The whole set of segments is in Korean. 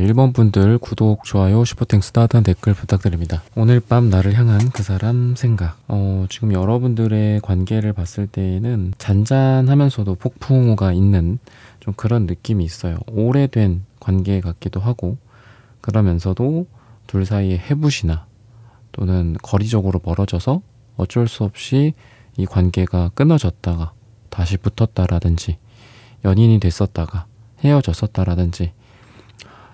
1번 분들 구독, 좋아요, 슈퍼땡스, 따뜻한 댓글 부탁드립니다. 오늘 밤 나를 향한 그 사람 생각. 지금 여러분들의 관계를 봤을 때에는 잔잔하면서도 폭풍우가 있는 좀 그런 느낌이 있어요. 오래된 관계 같기도 하고, 그러면서도 둘 사이에 해붓이나 또는 거리적으로 멀어져서 어쩔 수 없이 이 관계가 끊어졌다가 다시 붙었다라든지, 연인이 됐었다가 헤어졌었다라든지,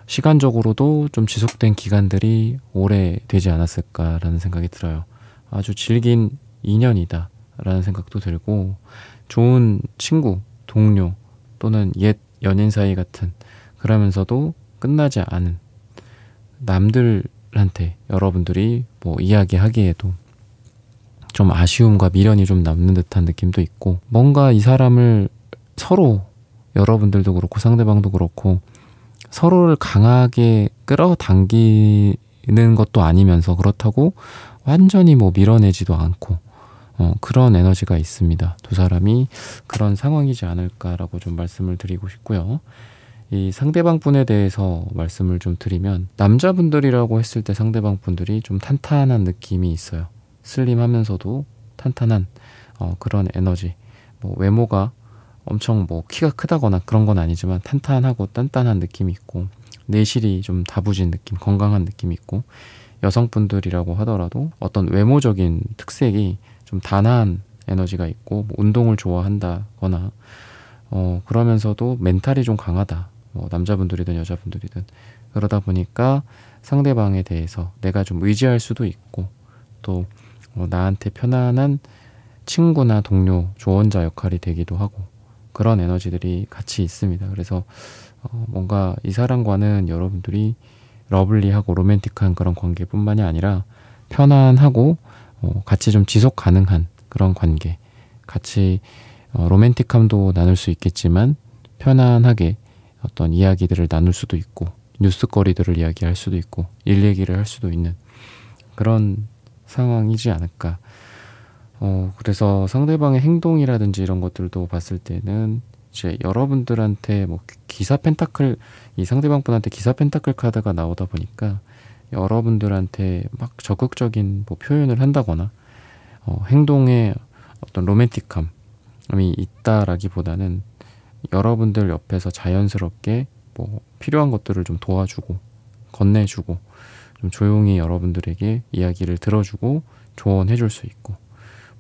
시간적으로도 좀 지속된 기간들이 오래 되지 않았을까라는 생각이 들어요. 아주 질긴 인연이다 라는 생각도 들고, 좋은 친구, 동료 또는 옛 연인 사이 같은, 그러면서도 끝나지 않은, 남들한테 여러분들이 뭐 이야기하기에도 좀 아쉬움과 미련이 좀 남는 듯한 느낌도 있고, 뭔가 이 사람을 서로, 여러분들도 그렇고 상대방도 그렇고 서로를 강하게 끌어당기는 것도 아니면서 그렇다고 완전히 뭐 밀어내지도 않고, 그런 에너지가 있습니다. 두 사람이 그런 상황이지 않을까라고 좀 말씀을 드리고 싶고요. 이 상대방 분에 대해서 말씀을 좀 드리면, 남자분들이라고 했을 때 상대방 분들이 좀 탄탄한 느낌이 있어요. 슬림하면서도 탄탄한 그런 에너지. 뭐 외모가 엄청 뭐 키가 크다거나 그런 건 아니지만 탄탄하고 단단한 느낌이 있고, 내실이 좀 다부진 느낌, 건강한 느낌이 있고, 여성분들이라고 하더라도 어떤 외모적인 특색이 좀 단아한 에너지가 있고, 뭐 운동을 좋아한다거나 그러면서도 멘탈이 좀 강하다. 뭐 남자분들이든 여자분들이든. 그러다 보니까 상대방에 대해서 내가 좀 의지할 수도 있고, 또 나한테 편안한 친구나 동료, 조언자 역할이 되기도 하고, 그런 에너지들이 같이 있습니다. 그래서 뭔가 이 사람과는 여러분들이 러블리하고 로맨틱한 그런 관계뿐만이 아니라 편안하고 같이 좀 지속 가능한 그런 관계, 같이 로맨틱함도 나눌 수 있겠지만 편안하게 어떤 이야기들을 나눌 수도 있고, 뉴스거리들을 이야기할 수도 있고, 일 얘기를 할 수도 있는 그런 상황이지 않을까. 그래서 상대방의 행동이라든지 이런 것들도 봤을 때는 이제 여러분들한테 뭐 기사 펜타클, 이 상대방 분한테 기사 펜타클 카드가 나오다 보니까 여러분들한테 막 적극적인 뭐 표현을 한다거나 행동에 어떤 로맨틱함이 있다라기보다는 여러분들 옆에서 자연스럽게 뭐 필요한 것들을 좀 도와주고 건네주고, 좀 조용히 여러분들에게 이야기를 들어주고 조언해줄 수 있고,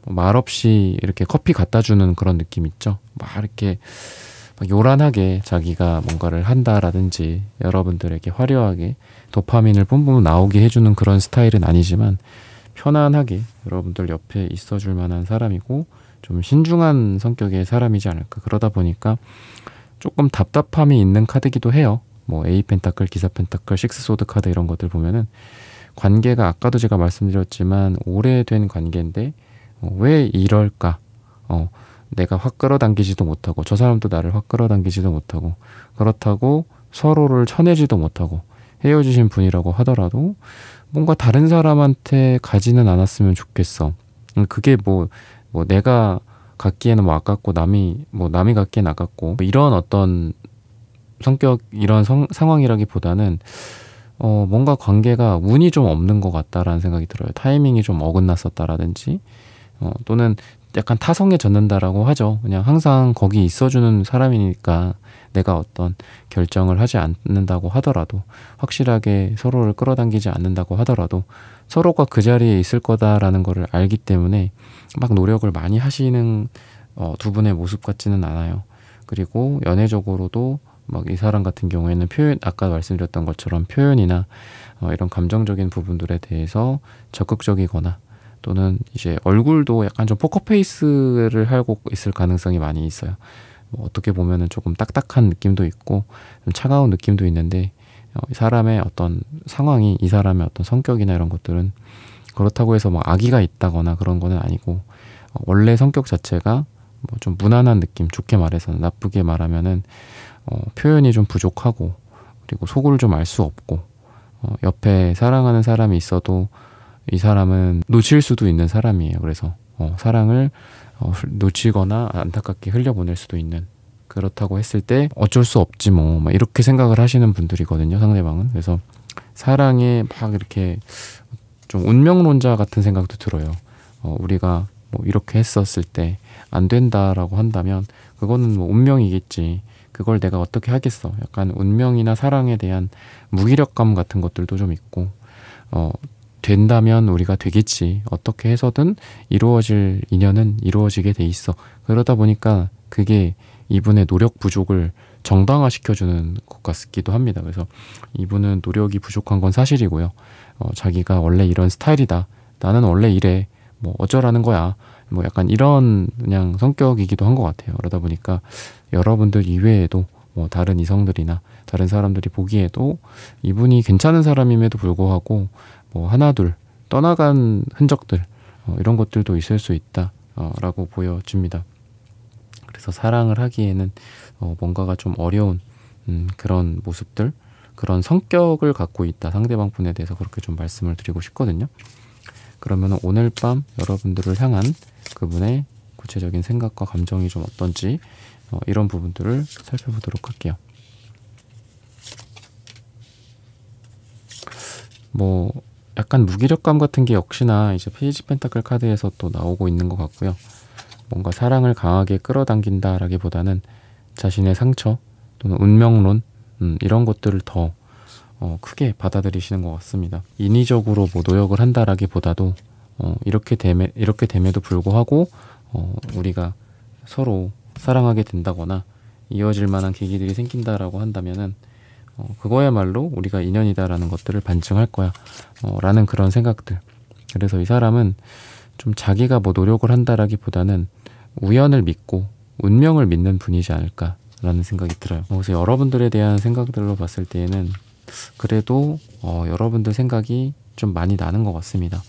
말없이 이렇게 커피 갖다 주는 그런 느낌 있죠. 막 이렇게 막 요란하게 자기가 뭔가를 한다라든지, 여러분들에게 화려하게 도파민을 뿜뿜 나오게 해주는 그런 스타일은 아니지만, 편안하게 여러분들 옆에 있어줄 만한 사람이고, 좀 신중한 성격의 사람이지 않을까. 그러다 보니까 조금 답답함이 있는 카드기도 해요. 뭐 A 펜타클, 기사 펜타클, 식스 소드 카드 이런 것들 보면은, 관계가 아까도 제가 말씀드렸지만 오래된 관계인데 왜 이럴까? 내가 확 끌어당기지도 못하고, 저 사람도 나를 확 끌어당기지도 못하고, 그렇다고 서로를 쳐내지도 못하고 헤어지신 분이라고 하더라도 뭔가 다른 사람한테 가지는 않았으면 좋겠어. 그게 뭐 내가 갖기에는 뭐 아깝고, 남이 갖기엔 아깝고, 뭐 이런 어떤 성격, 이런 상황이라기보다는 뭔가 관계가 운이 좀 없는 것 같다라는 생각이 들어요. 타이밍이 좀 어긋났었다라든지, 또는 약간 타성에 젖는다라고 하죠. 그냥 항상 거기 있어주는 사람이니까 내가 어떤 결정을 하지 않는다고 하더라도, 확실하게 서로를 끌어당기지 않는다고 하더라도 서로가 그 자리에 있을 거다라는 거를 알기 때문에 막 노력을 많이 하시는 두 분의 모습 같지는 않아요. 그리고 연애적으로도 막 이 사람 같은 경우에는 표현, 아까 말씀드렸던 것처럼 표현이나 이런 감정적인 부분들에 대해서 적극적이거나, 또는 이제 얼굴도 약간 좀 포커페이스를 하고 있을 가능성이 많이 있어요. 뭐 어떻게 보면은 조금 딱딱한 느낌도 있고 좀 차가운 느낌도 있는데, 이 사람의 어떤 상황이, 이 사람의 어떤 성격이나 이런 것들은 그렇다고 해서 뭐 악의가 있다거나 그런 거는 아니고, 원래 성격 자체가 뭐 좀 무난한 느낌, 좋게 말해서는. 나쁘게 말하면은 표현이 좀 부족하고, 그리고 속을 좀 알 수 없고, 옆에 사랑하는 사람이 있어도 이 사람은 놓칠 수도 있는 사람이에요. 그래서 사랑을 놓치거나 안타깝게 흘려보낼 수도 있는 그렇다고 했을 때 어쩔 수 없지 뭐 막 이렇게 생각을 하시는 분들이거든요, 상대방은. 그래서 사랑에 막 이렇게 좀 운명론자 같은 생각도 들어요. 우리가 뭐 이렇게 했었을 때 안 된다라고 한다면 그거는 뭐 운명이겠지. 그걸 내가 어떻게 하겠어. 약간 운명이나 사랑에 대한 무기력감 같은 것들도 좀 있고, 된다면 우리가 되겠지. 어떻게 해서든 이루어질 인연은 이루어지게 돼 있어. 그러다 보니까 그게 이분의 노력 부족을 정당화시켜주는 것 같기도 합니다. 그래서 이분은 노력이 부족한 건 사실이고요. 자기가 원래 이런 스타일이다. 나는 원래 이래. 뭐 어쩌라는 거야. 뭐 약간 이런 그냥 성격이기도 한 것 같아요. 그러다 보니까 여러분들 이외에도 뭐 다른 이성들이나 다른 사람들이 보기에도 이분이 괜찮은 사람임에도 불구하고 뭐 하나둘 떠나간 흔적들, 이런 것들도 있을 수 있다 라고 보여집니다. 그래서 사랑을 하기에는 뭔가가 좀 어려운 그런 모습들, 그런 성격을 갖고 있다, 상대방 분에 대해서 그렇게 좀 말씀을 드리고 싶거든요. 그러면 오늘 밤 여러분들을 향한 그분의 구체적인 생각과 감정이 좀 어떤지, 이런 부분들을 살펴보도록 할게요. 뭐 약간 무기력감 같은 게 역시나 이제 페이지 펜타클 카드에서 또 나오고 있는 것 같고요. 뭔가 사랑을 강하게 끌어당긴다라기보다는 자신의 상처 또는 운명론, 이런 것들을 더 크게 받아들이시는 것 같습니다. 인위적으로 뭐 노력을 한다라기보다도 이렇게 됨에도 불구하고 우리가 서로 사랑하게 된다거나 이어질 만한 계기들이 생긴다라고 한다면은 그거야말로 우리가 인연이다라는 것들을 반증할 거야 라는 그런 생각들. 그래서 이 사람은 좀 자기가 뭐 노력을 한다라기보다는 우연을 믿고 운명을 믿는 분이지 않을까라는 생각이 들어요. 그래서 여러분들에 대한 생각들로 봤을 때에는 그래도 여러분들 생각이 좀 많이 나는 것 같습니다.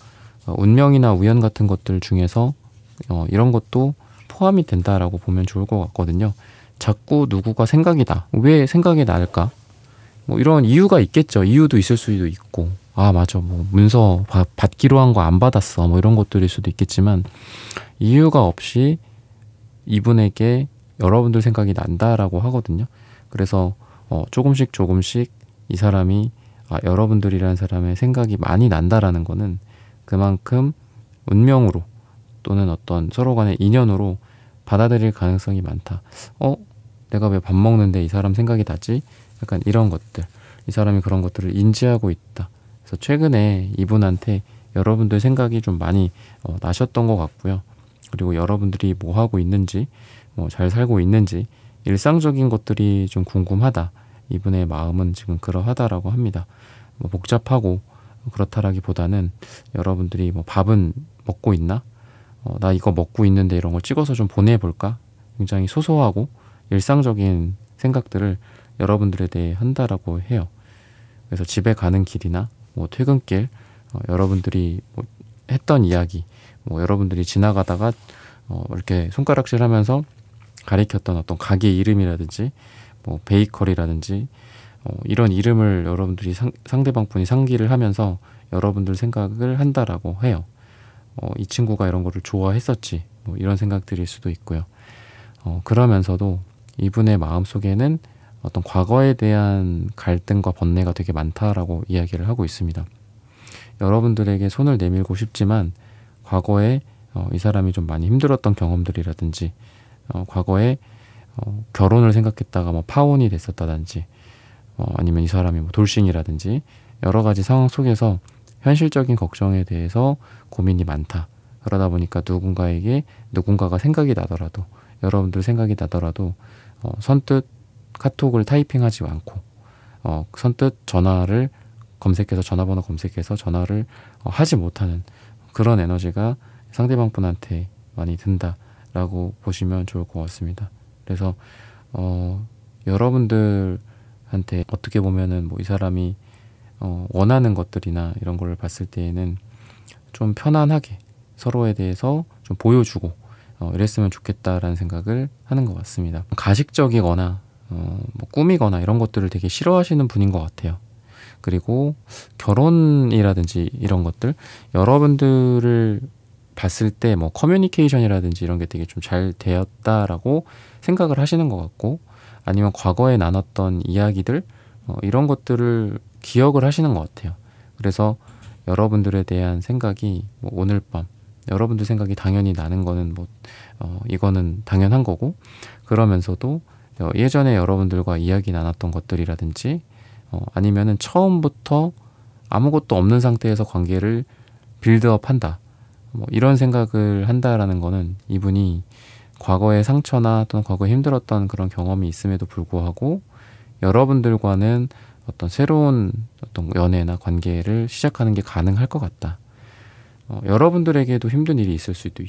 운명이나 우연 같은 것들 중에서 이런 것도 포함이 된다라고 보면 좋을 것 같거든요. 자꾸 누구가 생각이 나. 왜 생각이 날까? 뭐 이런 이유가 있겠죠. 이유도 있을 수도 있고, 아 맞아, 뭐 문서 받기로 한 거 안 받았어, 뭐 이런 것들일 수도 있겠지만, 이유가 없이 이분에게 여러분들 생각이 난다라고 하거든요. 그래서 조금씩 이 사람이 여러분들이라는 사람의 생각이 많이 난다라는 거는 그만큼 운명으로 또는 어떤 서로 간의 인연으로 받아들일 가능성이 많다. 내가 왜 밥 먹는데 이 사람 생각이 나지? 약간 이런 것들, 이 사람이 그런 것들을 인지하고 있다. 그래서 최근에 이분한테 여러분들 생각이 좀 많이 나셨던 것 같고요. 그리고 여러분들이 뭐 하고 있는지, 뭐 잘 살고 있는지, 일상적인 것들이 좀 궁금하다. 이분의 마음은 지금 그러하다라고 합니다. 뭐 복잡하고 그렇다라기보다는 여러분들이 뭐 밥은 먹고 있나? 나 이거 먹고 있는데 이런 걸 찍어서 좀 보내볼까? 굉장히 소소하고 일상적인 생각들을 여러분들에 대해 한다라고 해요. 그래서 집에 가는 길이나 뭐 퇴근길, 여러분들이 뭐 했던 이야기, 뭐 여러분들이 지나가다가 이렇게 손가락질하면서 가리켰던 어떤 가게 이름이라든지 뭐 베이커리라든지 이런 이름을 여러분들이 상대방 분이 상기를 하면서 여러분들 생각을 한다라고 해요. 이 친구가 이런 거를 좋아했었지, 뭐 이런 생각들일 수도 있고요. 그러면서도 이분의 마음속에는 어떤 과거에 대한 갈등과 번뇌가 되게 많다라고 이야기를 하고 있습니다. 여러분들에게 손을 내밀고 싶지만 과거에 이 사람이 좀 많이 힘들었던 경험들이라든지, 과거에 결혼을 생각했다가 뭐 파혼이 됐었다든지, 아니면 이 사람이 뭐 돌싱이라든지 여러 가지 상황 속에서 현실적인 걱정에 대해서 고민이 많다. 그러다 보니까 누군가가 생각이 나더라도, 여러분들 생각이 나더라도 선뜻 카톡을 타이핑하지 않고 선뜻 전화번호 검색해서 전화를 하지 못하는 그런 에너지가 상대방 분한테 많이 든다라고 보시면 좋을 것 같습니다. 그래서 여러분들한테 어떻게 보면은 뭐 이 사람이 원하는 것들이나 이런 걸 봤을 때에는 좀 편안하게 서로에 대해서 좀 보여주고 이랬으면 좋겠다라는 생각을 하는 것 같습니다. 가식적이거나 뭐 꾸미거나 이런 것들을 되게 싫어하시는 분인 것 같아요. 그리고 결혼이라든지 이런 것들, 여러분들을 봤을 때 뭐 커뮤니케이션이라든지 이런 게 되게 좀 잘 되었다라고 생각을 하시는 것 같고, 아니면 과거에 나눴던 이야기들 이런 것들을 기억을 하시는 것 같아요. 그래서 여러분들에 대한 생각이 뭐 오늘 밤 여러분들 생각이 당연히 나는 거는 뭐 이거는 당연한 거고, 그러면서도 예전에 여러분들과 이야기 나눴던 것들이라든지 아니면은 처음부터 아무것도 없는 상태에서 관계를 빌드업 한다, 뭐 이런 생각을 한다라는 거는 이분이 과거의 상처나 또는 과거에 힘들었던 그런 경험이 있음에도 불구하고 여러분들과는 어떤 새로운 어떤 연애나 관계를 시작하는 게 가능할 것 같다. 여러분들에게도 힘든 일이 있을 수도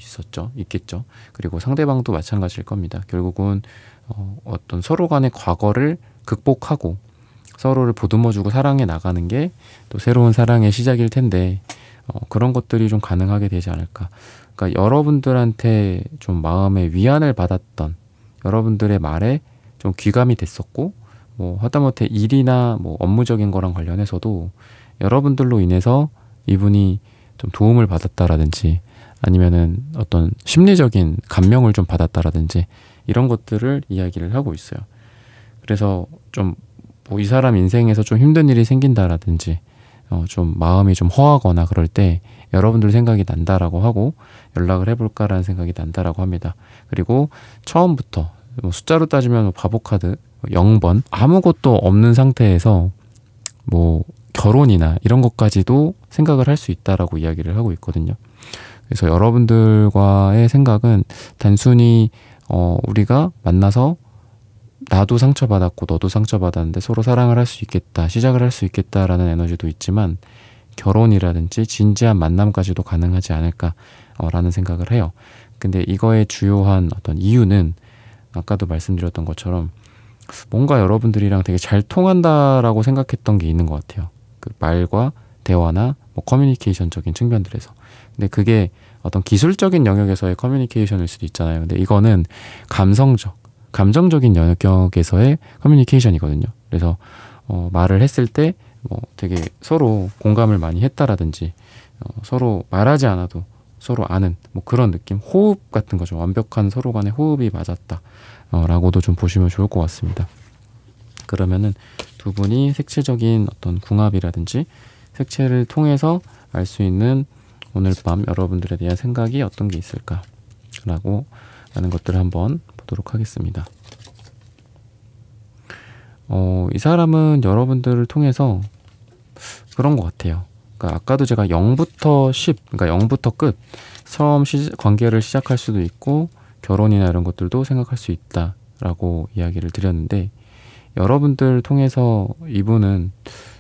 있겠죠. 그리고 상대방도 마찬가지일 겁니다. 결국은 어떤 서로 간의 과거를 극복하고 서로를 보듬어주고 사랑해 나가는 게 또 새로운 사랑의 시작일 텐데, 그런 것들이 좀 가능하게 되지 않을까. 그러니까 여러분들한테 좀 마음의 위안을 받았던, 여러분들의 말에 좀 귀감이 됐었고, 뭐 하다못해 일이나 뭐 업무적인 거랑 관련해서도 여러분들로 인해서 이분이 좀 도움을 받았다라든지 아니면은 어떤 심리적인 감명을 좀 받았다라든지 이런 것들을 이야기를 하고 있어요. 그래서 좀 뭐 이 사람 인생에서 좀 힘든 일이 생긴다라든지 좀 마음이 좀 허하거나 그럴 때 여러분들 생각이 난다라고 하고 연락을 해볼까라는 생각이 난다라고 합니다. 그리고 처음부터 뭐 숫자로 따지면 바보카드 0번 아무것도 없는 상태에서 뭐 결혼이나 이런 것까지도 생각을 할 수 있다라고 이야기를 하고 있거든요. 그래서 여러분들과의 생각은 단순히 우리가 만나서 나도 상처받았고 너도 상처받았는데 서로 사랑을 할 수 있겠다, 시작을 할 수 있겠다라는 에너지도 있지만 결혼이라든지 진지한 만남까지도 가능하지 않을까라는 생각을 해요. 근데 이거의 주요한 어떤 이유는 아까도 말씀드렸던 것처럼 뭔가 여러분들이랑 되게 잘 통한다라고 생각했던 게 있는 것 같아요. 그 말과 대화나 뭐 커뮤니케이션적인 측면들에서. 근데 그게 어떤 기술적인 영역에서의 커뮤니케이션일 수도 있잖아요. 근데 이거는 감정적인 영역에서의 커뮤니케이션이거든요. 그래서 말을 했을 때 뭐 되게 서로 공감을 많이 했다라든지 서로 말하지 않아도 서로 아는 뭐 그런 느낌, 호흡 같은 거죠. 완벽한 서로 간의 호흡이 맞았다 라고도 좀 보시면 좋을 것 같습니다. 그러면은 두 분이 색채적인 어떤 궁합이라든지 색채를 통해서 알 수 있는 오늘 밤 여러분들에 대한 생각이 어떤 게 있을까 라고 하는 것들을 한번 보도록 하겠습니다. 이 사람은 여러분들을 통해서 그런 것 같아요. 그러니까 아까도 제가 0부터 10, 그러니까 0부터 끝, 처음 관계를 시작할 수도 있고 결혼이나 이런 것들도 생각할 수 있다라고 이야기를 드렸는데, 여러분들 통해서 이분은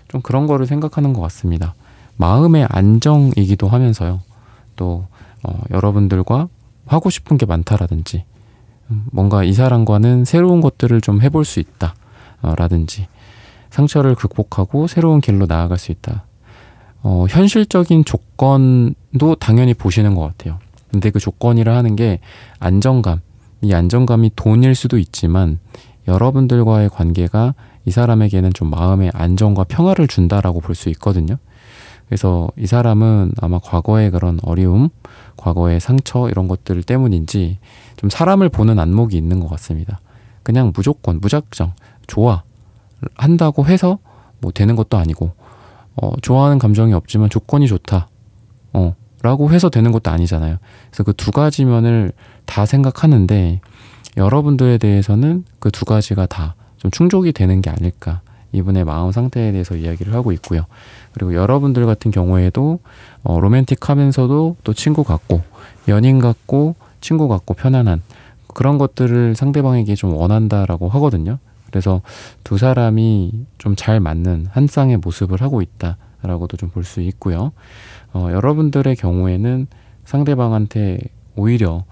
좀 그런 거를 생각하는 것 같습니다. 마음의 안정이기도 하면서요. 또 여러분들과 하고 싶은 게 많다라든지 뭔가 이 사람과는 새로운 것들을 좀 해볼 수 있다 라든지 상처를 극복하고 새로운 길로 나아갈 수 있다. 현실적인 조건도 당연히 보시는 것 같아요. 근데 그 조건이라 하는 게 안정감, 이 안정감이 돈일 수도 있지만 여러분들과의 관계가 이 사람에게는 좀 마음의 안정과 평화를 준다라고 볼 수 있거든요. 그래서 이 사람은 아마 과거의 그런 어려움, 과거의 상처 이런 것들 때문인지 좀 사람을 보는 안목이 있는 것 같습니다. 그냥 무조건, 무작정 좋아 한다고 해서 뭐 되는 것도 아니고 좋아하는 감정이 없지만 조건이 좋다 라고 해서 되는 것도 아니잖아요. 그래서 그 두 가지 면을 다 생각하는데 여러분들에 대해서는 그 두 가지가 다 좀 충족이 되는 게 아닐까, 이분의 마음 상태에 대해서 이야기를 하고 있고요. 그리고 여러분들 같은 경우에도 로맨틱하면서도 또 친구 같고 연인 같고 친구 같고 편안한 그런 것들을 상대방에게 좀 원한다라고 하거든요. 그래서 두 사람이 좀 잘 맞는 한 쌍의 모습을 하고 있다라고도 좀 볼 수 있고요. 여러분들의 경우에는 상대방한테 오히려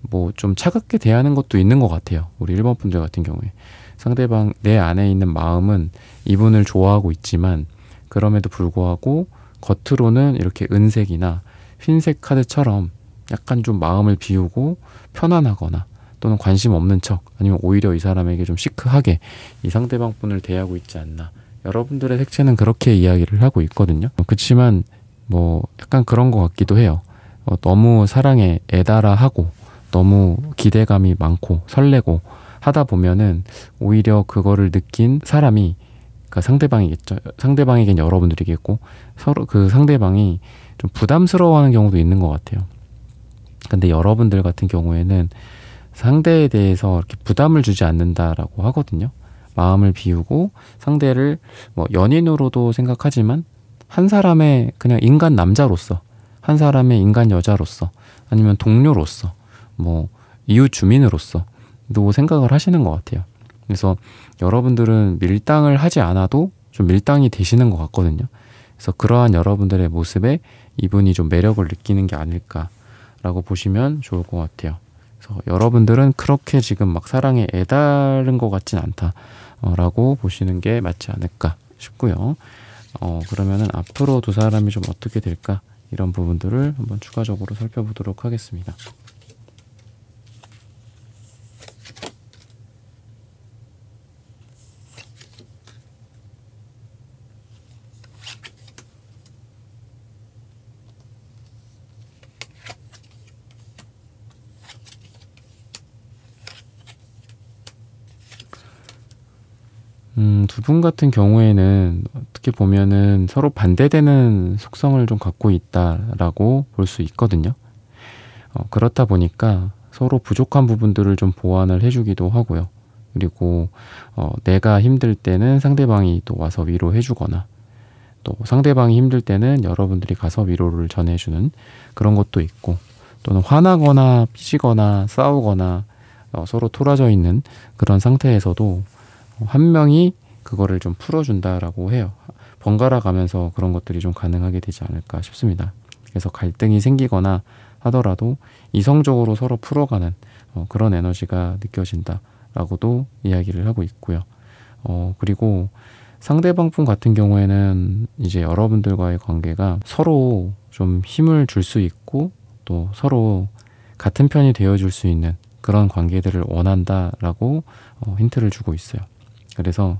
뭐 좀 차갑게 대하는 것도 있는 것 같아요. 우리 1번 분들 같은 경우에 상대방 내 안에 있는 마음은 이분을 좋아하고 있지만 그럼에도 불구하고 겉으로는 이렇게 은색이나 흰색 카드처럼 약간 좀 마음을 비우고 편안하거나 또는 관심 없는 척, 아니면 오히려 이 사람에게 좀 시크하게 이 상대방 분을 대하고 있지 않나. 여러분들의 색채는 그렇게 이야기를 하고 있거든요. 그렇지만 뭐 약간 그런 것 같기도 해요. 너무 사랑에 애달아하고 너무 기대감이 많고 설레고 하다 보면은 오히려 그거를 느낀 사람이, 그러니까 상대방이겠죠. 상대방에겐 여러분들이겠고, 서로 그 상대방이 좀 부담스러워하는 경우도 있는 것 같아요. 근데 여러분들 같은 경우에는 상대에 대해서 이렇게 부담을 주지 않는다라고 하거든요. 마음을 비우고 상대를 뭐 연인으로도 생각하지만 한 사람의 그냥 인간 남자로서, 한 사람의 인간 여자로서, 아니면 동료로서, 뭐 이웃 주민으로서도 생각을 하시는 것 같아요. 그래서 여러분들은 밀당을 하지 않아도 좀 밀당이 되시는 것 같거든요. 그래서 그러한 여러분들의 모습에 이분이 좀 매력을 느끼는 게 아닐까라고 보시면 좋을 것 같아요. 그래서 여러분들은 그렇게 지금 막 사랑에 애달은 것 같진 않다라고 보시는 게 맞지 않을까 싶고요. 그러면은 앞으로 두 사람이 좀 어떻게 될까, 이런 부분들을 한번 추가적으로 살펴보도록 하겠습니다. 두 분 같은 경우에는 어떻게 보면은 서로 반대되는 속성을 좀 갖고 있다라고 볼 수 있거든요. 그렇다 보니까 서로 부족한 부분들을 좀 보완을 해주기도 하고요. 그리고 내가 힘들 때는 상대방이 또 와서 위로해주거나, 또 상대방이 힘들 때는 여러분들이 가서 위로를 전해주는 그런 것도 있고, 또는 화나거나 삐지거나 싸우거나 서로 토라져 있는 그런 상태에서도 한 명이 그거를 좀 풀어준다라고 해요. 번갈아 가면서 그런 것들이 좀 가능하게 되지 않을까 싶습니다. 그래서 갈등이 생기거나 하더라도 이성적으로 서로 풀어가는 그런 에너지가 느껴진다라고도 이야기를 하고 있고요. 그리고 상대방 분 같은 경우에는 이제 여러분들과의 관계가 서로 좀 힘을 줄 수 있고, 또 서로 같은 편이 되어줄 수 있는 그런 관계들을 원한다라고 힌트를 주고 있어요. 그래서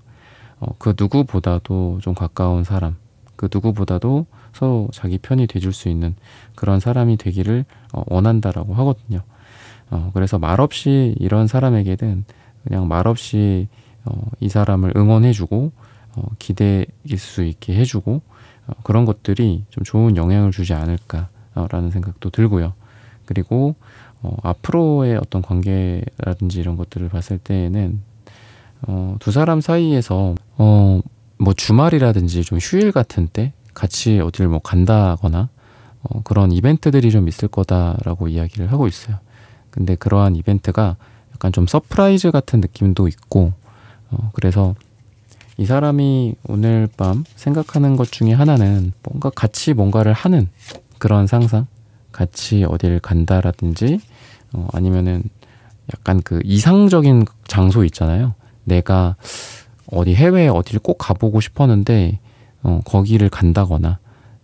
그 누구보다도 좀 가까운 사람, 그 누구보다도 서로 자기 편이 돼줄 수 있는 그런 사람이 되기를 원한다라고 하거든요. 그래서 말없이 이런 사람에게는 그냥 말없이 이 사람을 응원해주고 기대일 수 있게 해주고, 그런 것들이 좀 좋은 영향을 주지 않을까라는 생각도 들고요. 그리고 앞으로의 어떤 관계라든지 이런 것들을 봤을 때에는 두 사람 사이에서 뭐 주말이라든지 좀 휴일 같은 때 같이 어딜 뭐 간다거나 그런 이벤트들이 좀 있을 거다라고 이야기를 하고 있어요. 근데 그러한 이벤트가 약간 좀 서프라이즈 같은 느낌도 있고, 그래서 이 사람이 오늘 밤 생각하는 것 중에 하나는 뭔가 같이 뭔가를 하는 그런 상상, 같이 어딜 간다라든지 아니면은 약간 그 이상적인 장소 있잖아요. 내가 어디 해외에 어디를 꼭 가보고 싶었는데 거기를 간다거나,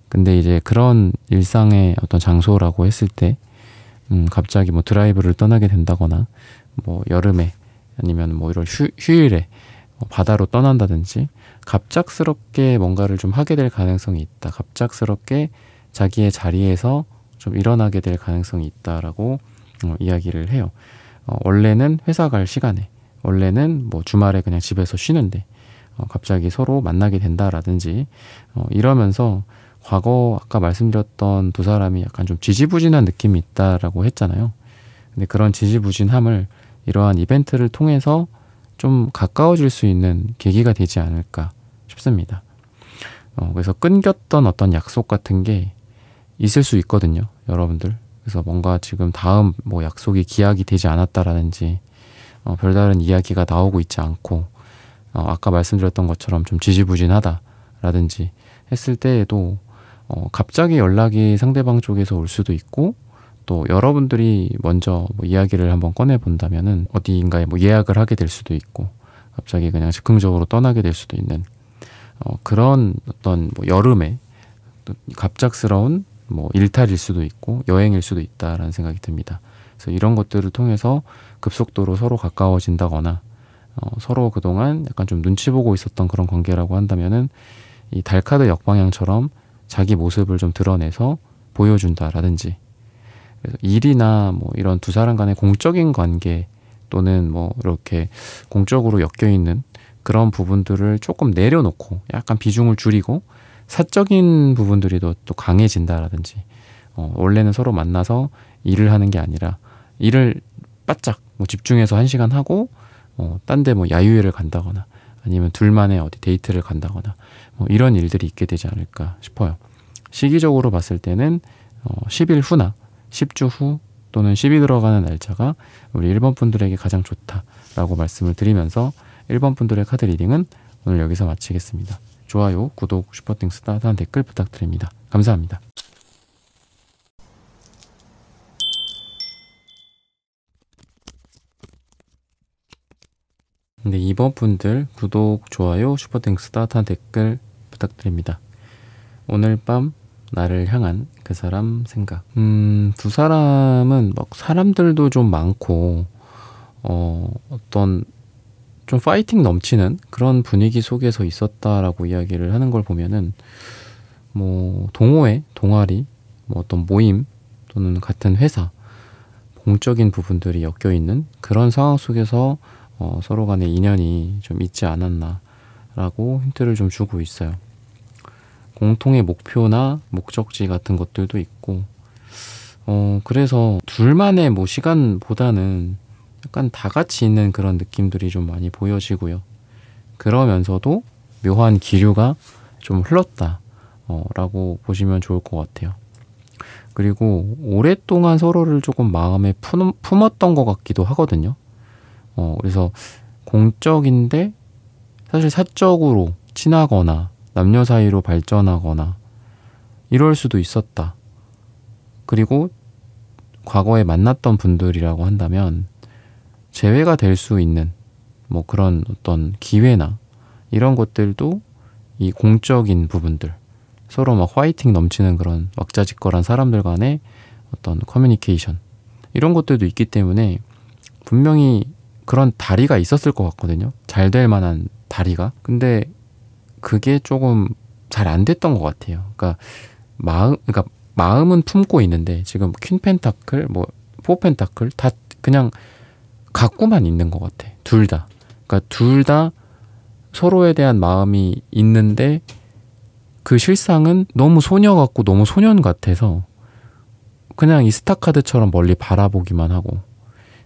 근데 이제 그런 일상의 어떤 장소라고 했을 때 갑자기 뭐 드라이브를 떠나게 된다거나, 뭐 여름에 아니면 뭐 이런 휴일에 바다로 떠난다든지, 갑작스럽게 뭔가를 좀 하게 될 가능성이 있다. 갑작스럽게 자기의 자리에서 좀 일어나게 될 가능성이 있다라고 이야기를 해요. 원래는 회사 갈 시간에, 원래는 뭐 주말에 그냥 집에서 쉬는데 갑자기 서로 만나게 된다라든지, 이러면서 과거 아까 말씀드렸던 두 사람이 약간 좀 지지부진한 느낌이 있다라고 했잖아요. 근데 그런 지지부진함을 이러한 이벤트를 통해서 좀 가까워질 수 있는 계기가 되지 않을까 싶습니다. 그래서 끊겼던 어떤 약속 같은 게 있을 수 있거든요, 여러분들. 그래서 뭔가 지금 다음 뭐 약속이 기약이 되지 않았다라든지 별다른 이야기가 나오고 있지 않고 아까 말씀드렸던 것처럼 좀 지지부진하다라든지 했을 때에도 갑자기 연락이 상대방 쪽에서 올 수도 있고, 또 여러분들이 먼저 뭐 이야기를 한번 꺼내 본다면은 어디인가에 뭐 예약을 하게 될 수도 있고, 갑자기 그냥 즉흥적으로 떠나게 될 수도 있는 그런 어떤 뭐 여름에 갑작스러운 뭐 일탈일 수도 있고 여행일 수도 있다라는 생각이 듭니다. 그래서 이런 것들을 통해서 급속도로 서로 가까워진다거나, 서로 그동안 약간 좀 눈치 보고 있었던 그런 관계라고 한다면은 이 달카드 역방향처럼 자기 모습을 좀 드러내서 보여준다라든지, 그래서 일이나 뭐 이런 두 사람 간의 공적인 관계 또는 뭐 이렇게 공적으로 엮여 있는 그런 부분들을 조금 내려놓고 약간 비중을 줄이고 사적인 부분들이 또 강해진다라든지 원래는 서로 만나서 일을 하는 게 아니라 일을 바짝 뭐 집중해서 1시간 하고 딴 데 뭐 야유회를 간다거나 아니면 둘만의 어디 데이트를 간다거나 뭐 이런 일들이 있게 되지 않을까 싶어요. 시기적으로 봤을 때는 10일 후나 10주 후 또는 10이 들어가는 날짜가 우리 1번 분들에게 가장 좋다라고 말씀을 드리면서 1번 분들의 카드 리딩은 오늘 여기서 마치겠습니다. 좋아요, 구독, 슈퍼땡스, 따뜻한 댓글 부탁드립니다. 감사합니다. 근데 2번 분들 구독, 좋아요, 슈퍼땡스, 따뜻한 댓글 부탁드립니다. 오늘 밤 나를 향한 그 사람 생각. 두 사람은 막 사람들도 좀 많고 어떤 좀 파이팅 넘치는 그런 분위기 속에서 있었다라고 이야기를 하는 걸 보면은 뭐 동호회, 동아리, 뭐 어떤 모임 또는 같은 회사, 공적인 부분들이 엮여 있는 그런 상황 속에서 서로 간의 인연이 좀 있지 않았나라고 힌트를 좀 주고 있어요. 공통의 목표나 목적지 같은 것들도 있고 그래서 둘만의 뭐 시간보다는 약간 다 같이 있는 그런 느낌들이 좀 많이 보여지고요. 그러면서도 묘한 기류가 좀 흘렀다 라고 보시면 좋을 것 같아요. 그리고 오랫동안 서로를 조금 마음에 품었던 것 같기도 하거든요. 그래서 공적인데 사실 사적으로 친하거나 남녀 사이로 발전하거나 이럴 수도 있었다. 그리고 과거에 만났던 분들이라고 한다면 재회가 될 수 있는 뭐 그런 어떤 기회나 이런 것들도 이 공적인 부분들, 서로 막 화이팅 넘치는 그런 왁자지껄한 사람들 간의 어떤 커뮤니케이션 이런 것들도 있기 때문에 분명히 그런 다리가 있었을 것 같거든요. 잘 될 만한 다리가. 근데 그게 조금 잘 안 됐던 것 같아요. 그러니까 마음은 품고 있는데 지금 퀸 펜타클, 뭐 포 펜타클 다 그냥 갖고만 있는 것 같아. 둘 다. 그러니까 둘 다 서로에 대한 마음이 있는데 그 실상은 너무 소녀 같고 너무 소년 같아서 그냥 이 스타 카드처럼 멀리 바라보기만 하고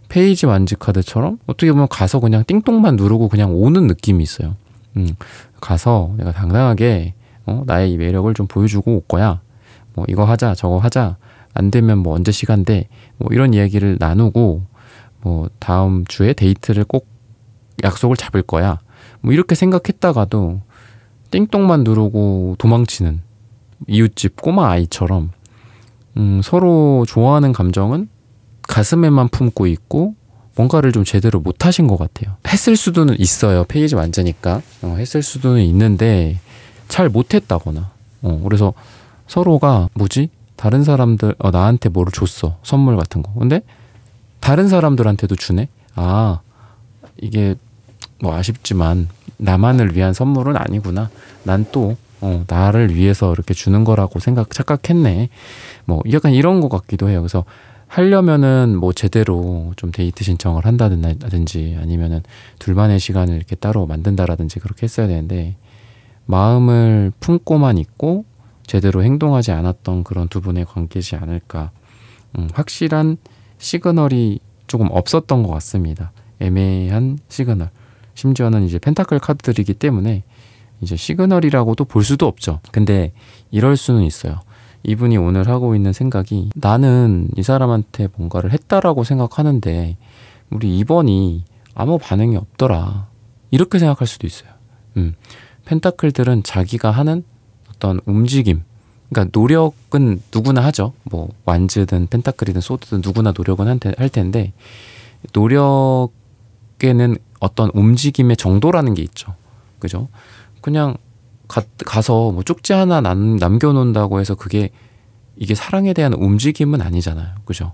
페이지 완지 카드처럼 어떻게 보면 가서 그냥 띵동만 누르고 그냥 오는 느낌이 있어요. 가서 내가 당당하게 나의 이 매력을 좀 보여주고 올 거야. 뭐 이거 하자 저거 하자 안 되면 뭐 언제 시간 돼 뭐 이런 이야기를 나누고 뭐 다음 주에 데이트를 꼭 약속을 잡을 거야 뭐 이렇게 생각했다가도 띵동만 누르고 도망치는 이웃집 꼬마 아이처럼 서로 좋아하는 감정은 가슴에만 품고 있고 뭔가를 좀 제대로 못 하신 것 같아요. 했을 수도는 있어요. 페이지 완전히니까 했을 수도는 있는데 잘 못했다거나 그래서 서로가 뭐지? 다른 사람들 나한테 뭐를 줬어. 선물 같은 거. 근데 다른 사람들한테도 주네? 아 이게 뭐 아쉽지만 나만을 위한 선물은 아니구나. 난 또 나를 위해서 이렇게 주는 거라고 착각했네. 뭐 약간 이런 것 같기도 해요. 그래서 하려면은 뭐 제대로 좀 데이트 신청을 한다든지 아니면은 둘만의 시간을 이렇게 따로 만든다라든지 그렇게 했어야 되는데 마음을 품고만 있고 제대로 행동하지 않았던 그런 두 분의 관계지 않을까. 확실한 시그널이 조금 없었던 것 같습니다. 애매한 시그널. 심지어는 이제 펜타클 카드들이기 때문에 이제 시그널이라고도 볼 수도 없죠. 근데 이럴 수는 있어요. 이분이 오늘 하고 있는 생각이 나는 이 사람한테 뭔가를 했다라고 생각하는데 우리 2번이 아무 반응이 없더라. 이렇게 생각할 수도 있어요. 펜타클들은 자기가 하는 어떤 움직임, 그러니까 노력은 누구나 하죠. 뭐 완즈든 펜타클이든 소드든 누구나 노력은 할 텐데 노력에는 어떤 움직임의 정도라는 게 있죠. 그죠? 그냥 가서 뭐 쪽지 하나 남겨놓는다고 해서 이게 사랑에 대한 움직임은 아니잖아요. 그죠?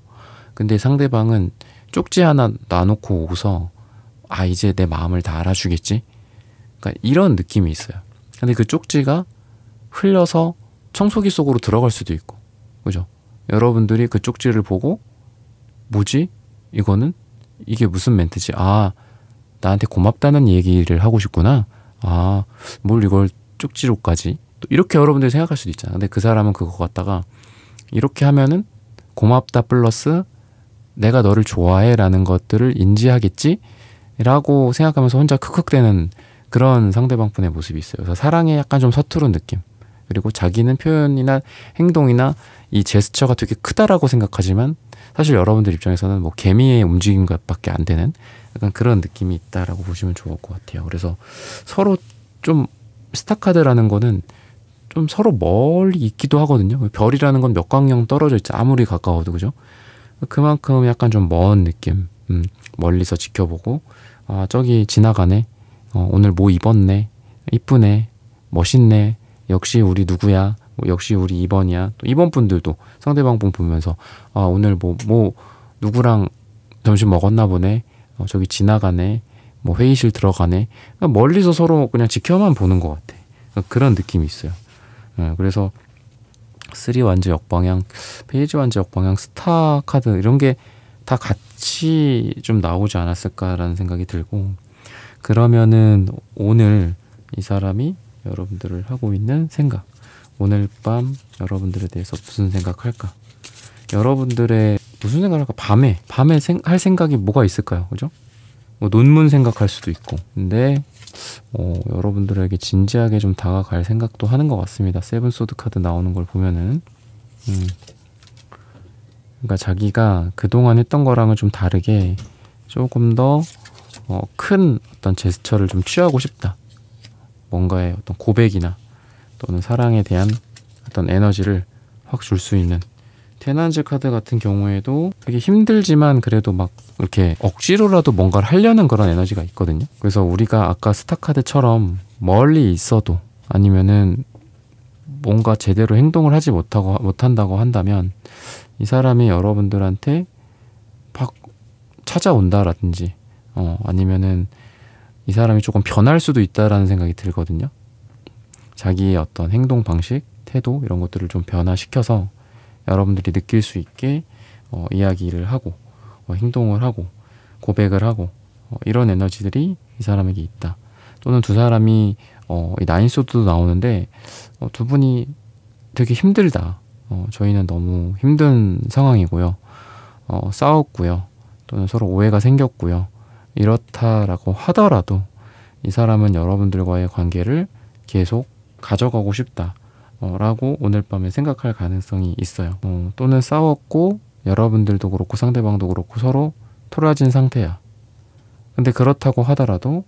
근데 상대방은 쪽지 하나 놔놓고 오고서 이제 내 마음을 다 알아주겠지? 그러니까 이런 느낌이 있어요. 근데 그 쪽지가 흘려서 청소기 속으로 들어갈 수도 있고, 그죠? 여러분들이 그 쪽지를 보고 뭐지? 이거는? 이게 무슨 멘트지? 아, 나한테 고맙다는 얘기를 하고 싶구나. 아, 뭘 이걸 쪽지로까지? 또 이렇게 여러분들이 생각할 수도 있잖아. 근데 그 사람은 그거 갖다가 이렇게 하면은 고맙다 플러스 내가 너를 좋아해 라는 것들을 인지하겠지? 라고 생각하면서 혼자 크크대는 그런 상대방 분의 모습이 있어요. 그래서 사랑에 약간 좀 서투른 느낌. 그리고 자기는 표현이나 행동이나 이 제스처가 되게 크다라고 생각하지만 사실 여러분들 입장에서는 뭐 개미의 움직임 것밖에 안 되는 약간 그런 느낌이 있다라고 보시면 좋을 것 같아요. 그래서 서로 좀 스타카드라는 거는 좀 서로 멀리 있기도 하거든요. 별이라는 건 몇 광년 떨어져 있지 아무리 가까워도 그죠? 그만큼 약간 좀 먼 느낌. 멀리서 지켜보고 아 저기 지나가네. 오늘 뭐 입었네. 이쁘네. 멋있네. 역시 우리 누구야. 역시 우리 2번이야. 또 2번 분들도 상대방 분 보면서 아 오늘 뭐 누구랑 점심 먹었나 보네. 저기 지나가네. 뭐 회의실 들어가네. 그러니까 멀리서 서로 그냥 지켜만 보는 것 같아. 그런 느낌이 있어요. 그래서 3 완즈 역방향, 페이지 완즈 역방향, 스타 카드 이런 게 다 같이 좀 나오지 않았을까라는 생각이 들고 그러면은 오늘 이 사람이 여러분들을 하고 있는 생각 오늘 밤 여러분들에 대해서 무슨 생각할까? 여러분들의 무슨 생각을 할까? 밤에 할 생각이 뭐가 있을까요? 그죠? 뭐 논문 생각할 수도 있고 근데 여러분들에게 진지하게 좀 다가갈 생각도 하는 것 같습니다. 세븐 소드 카드 나오는 걸 보면은 그러니까 자기가 그동안 했던 거랑은 좀 다르게 조금 더 큰 어떤 제스처를 좀 취하고 싶다. 뭔가의 어떤 고백이나 또는 사랑에 대한 어떤 에너지를 확 줄 수 있는 테난즈 카드 같은 경우에도 되게 힘들지만 그래도 막 이렇게 억지로라도 뭔가를 하려는 그런 에너지가 있거든요. 그래서 우리가 아까 스타 카드처럼 멀리 있어도 아니면은 뭔가 제대로 행동을 하지 못한다고 한다면 이 사람이 여러분들한테 막 찾아온다라든지 아니면은 이 사람이 조금 변할 수도 있다라는 생각이 들거든요. 자기의 어떤 행동 방식, 태도 이런 것들을 좀 변화시켜서 여러분들이 느낄 수 있게 이야기를 하고 행동을 하고 고백을 하고 이런 에너지들이 이 사람에게 있다. 또는 두 사람이 이 나인소드도 나오는데 두 분이 되게 힘들다. 저희는 너무 힘든 상황이고요. 싸웠고요. 또는 서로 오해가 생겼고요. 이렇다라고 하더라도 이 사람은 여러분들과의 관계를 계속 가져가고 싶다. 라고 오늘 밤에 생각할 가능성이 있어요. 또는 싸웠고 여러분들도 그렇고 상대방도 그렇고 서로 토라진 상태야. 근데 그렇다고 하더라도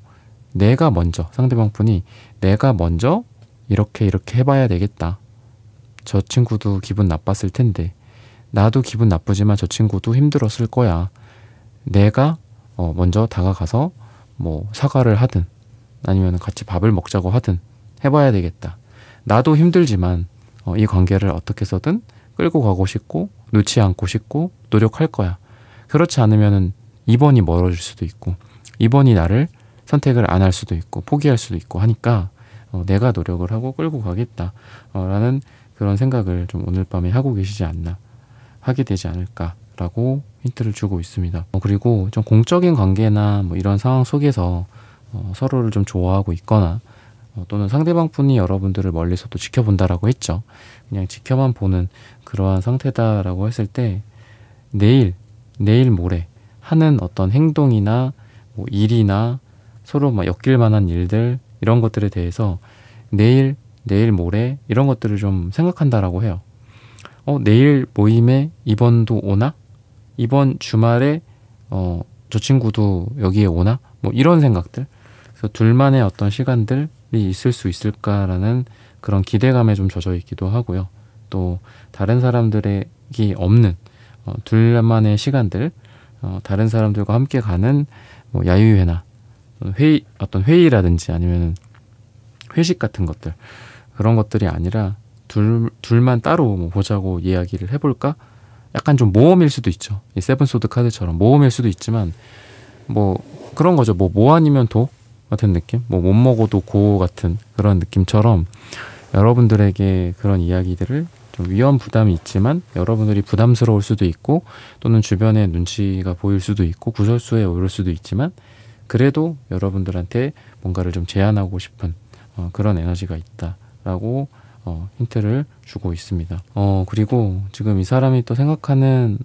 내가 먼저 상대방 분이 내가 먼저 이렇게 해봐야 되겠다. 저 친구도 기분 나빴을 텐데 나도 기분 나쁘지만 저 친구도 힘들었을 거야. 내가 먼저 다가가서 뭐 사과를 하든 아니면 같이 밥을 먹자고 하든 해봐야 되겠다. 나도 힘들지만 이 관계를 어떻게 해서든 끌고 가고 싶고 놓지 않고 싶고 노력할 거야. 그렇지 않으면은 2번이 멀어질 수도 있고 2번이 나를 선택을 안 할 수도 있고 포기할 수도 있고 하니까 내가 노력을 하고 끌고 가겠다 라는 그런 생각을 좀 오늘 밤에 하고 계시지 않나 하게 되지 않을까라고 힌트를 주고 있습니다. 그리고 좀 공적인 관계나 뭐 이런 상황 속에서 서로를 좀 좋아하고 있거나 또는 상대방 분이 여러분들을 멀리서도 지켜본다라고 했죠. 그냥 지켜만 보는 그러한 상태다라고 했을 때 내일 모레 하는 어떤 행동이나 뭐 일이나 서로 막 엮일 만한 일들 이런 것들에 대해서 내일 모레 이런 것들을 좀 생각한다라고 해요. 내일 모임에 이번도 오나? 이번 주말에 저 친구도 여기에 오나? 뭐 이런 생각들. 그래서 둘만의 어떤 시간들이 있을 수 있을까라는 그런 기대감에 좀 젖어 있기도 하고요. 또 다른 사람들에게 없는 둘만의 시간들, 다른 사람들과 함께 가는 뭐 야유회나 어떤 회의라든지 아니면 회식 같은 것들 그런 것들이 아니라 둘만 따로 뭐 보자고 이야기를 해볼까? 약간 좀 모험일 수도 있죠. 이 세븐소드 카드처럼 모험일 수도 있지만 뭐 그런 거죠. 뭐 아니면 도 같은 느낌? 뭐 못 먹어도 고 같은 그런 느낌처럼 여러분들에게 그런 이야기들을 좀 위험 부담이 있지만 여러분들이 부담스러울 수도 있고 또는 주변에 눈치가 보일 수도 있고 구설수에 오를 수도 있지만 그래도 여러분들한테 뭔가를 좀 제안하고 싶은 그런 에너지가 있다라고 힌트를 주고 있습니다. 그리고 지금 이 사람이 또 생각하는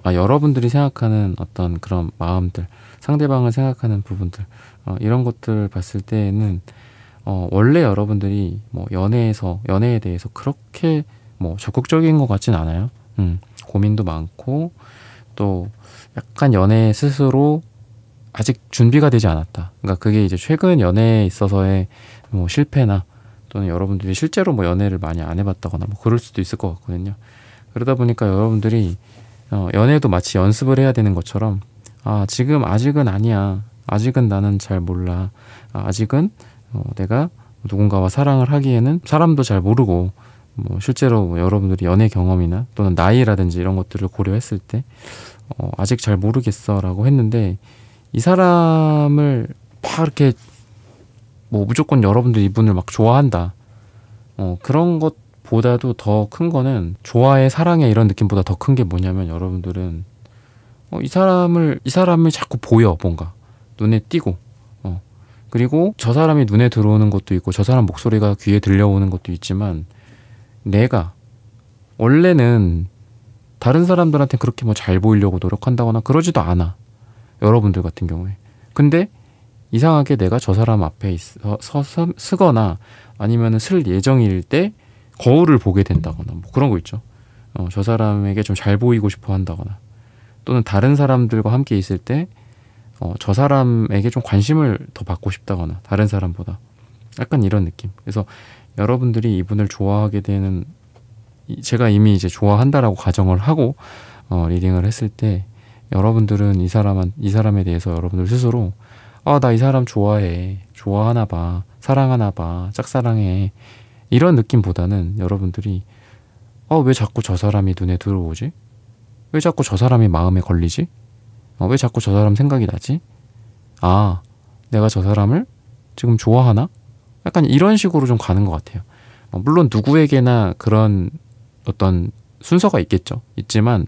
여러분들이 생각하는 어떤 그런 마음들, 상대방을 생각하는 부분들, 이런 것들 봤을 때에는 원래 여러분들이 뭐 연애에 대해서 그렇게 뭐 적극적인 것 같진 않아요. 고민도 많고 또 약간 연애 스스로 아직 준비가 되지 않았다. 그러니까 그게 이제 최근 연애에 있어서의 뭐 실패나 또는 여러분들이 실제로 뭐 연애를 많이 안 해봤다거나 뭐 그럴 수도 있을 것 같거든요. 그러다 보니까 여러분들이 연애도 마치 연습을 해야 되는 것처럼 지금 아직은 아니야. 아직은 나는 잘 몰라. 아직은 내가 누군가와 사랑을 하기에는 사람도 잘 모르고 뭐 실제로 뭐 여러분들이 연애 경험이나 또는 나이라든지 이런 것들을 고려했을 때 아직 잘 모르겠어라고 했는데 이 사람을 막 이렇게 뭐 무조건 여러분들 이분을 막 좋아한다. 그런 것보다도 더 큰 거는 좋아해, 사랑해 이런 느낌보다 더 큰 게 뭐냐면 여러분들은 이 사람을 자꾸 보여 뭔가 눈에 띄고 그리고 저 사람이 눈에 들어오는 것도 있고 저 사람 목소리가 귀에 들려오는 것도 있지만 내가 원래는 다른 사람들한테 그렇게 뭐 잘 보이려고 노력한다거나 그러지도 않아. 여러분들 같은 경우에. 근데 이상하게 내가 저 사람 앞에 서서 쓰거나 아니면 쓸 예정일 때 거울을 보게 된다거나 뭐 그런 거 있죠. 저 사람에게 좀 잘 보이고 싶어 한다거나 또는 다른 사람들과 함께 있을 때 저 사람에게 좀 관심을 더 받고 싶다거나 다른 사람보다 약간 이런 느낌. 그래서 여러분들이 이분을 좋아하게 되는 제가 이미 이제 좋아한다라고 가정을 하고 리딩을 했을 때 여러분들은 이 사람에 대해서 여러분들 스스로 나 이 사람 좋아해, 좋아하나 봐, 사랑하나 봐, 짝사랑해 이런 느낌보다는 여러분들이 왜 자꾸 저 사람이 눈에 들어오지? 왜 자꾸 저 사람이 마음에 걸리지? 왜 자꾸 저 사람 생각이 나지? 내가 저 사람을 지금 좋아하나? 약간 이런 식으로 좀 가는 것 같아요. 물론 누구에게나 그런 어떤 순서가 있지만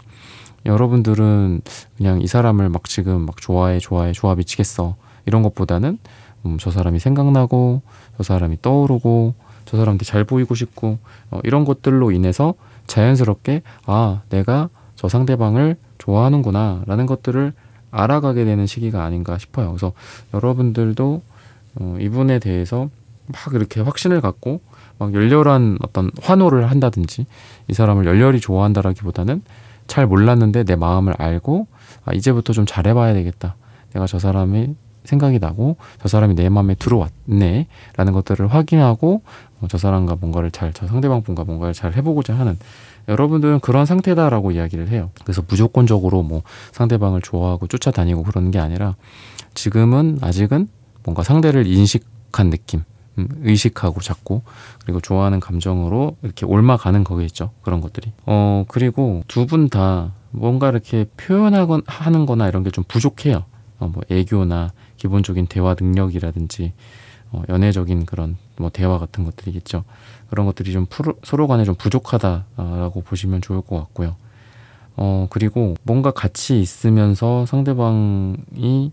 여러분들은 그냥 이 사람을 막 지금 막 좋아 미치겠어 이런 것보다는 저 사람이 생각나고 저 사람이 떠오르고 저 사람한테 잘 보이고 싶고 이런 것들로 인해서 자연스럽게 내가 저 상대방을 좋아하는구나 라는 것들을 알아가게 되는 시기가 아닌가 싶어요. 그래서 여러분들도 이분에 대해서 막 이렇게 확신을 갖고 막 열렬한 어떤 환호를 한다든지 이 사람을 열렬히 좋아한다라기보다는 잘 몰랐는데 내 마음을 알고 이제부터 좀 잘해봐야 되겠다. 내가 저 사람이 생각이 나고 저 사람이 내 마음에 들어왔네 라는 것들을 확인하고 저 상대방분과 뭔가를 잘 해보고자 하는 여러분들은 그런 상태다라고 이야기를 해요. 그래서 무조건적으로 뭐 상대방을 좋아하고 쫓아다니고 그러는 게 아니라 지금은 아직은 뭔가 상대를 인식한 느낌, 의식하고 자꾸 그리고 좋아하는 감정으로 이렇게 옮아가는 거겠죠. 그런 것들이. 그리고 두 분 다 뭔가 이렇게 하는 거나 이런 게 좀 부족해요. 뭐 애교나 기본적인 대화 능력이라든지 연애적인 그런 뭐 대화 같은 것들이겠죠. 그런 것들이 좀 서로 간에 좀 부족하다라고 보시면 좋을 것 같고요. 그리고 뭔가 같이 있으면서 상대방이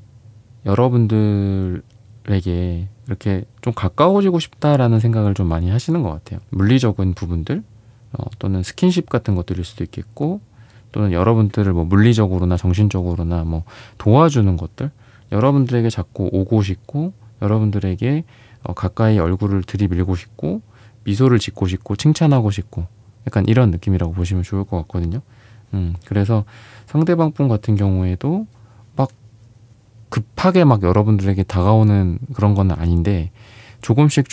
여러분들에게 이렇게 좀 가까워지고 싶다라는 생각을 좀 많이 하시는 것 같아요. 물리적인 부분들 또는 스킨십 같은 것들일 수도 있겠고 또는 여러분들을 뭐 물리적으로나 정신적으로나 뭐 도와주는 것들 여러분들에게 자꾸 오고 싶고 여러분들에게 가까이 얼굴을 들이밀고 싶고 미소를 짓고 싶고 칭찬하고 싶고 약간 이런 느낌이라고 보시면 좋을 것 같거든요. 그래서 상대방 분 같은 경우에도 막 급하게 막 여러분들에게 다가오는 그런 건 아닌데 조금씩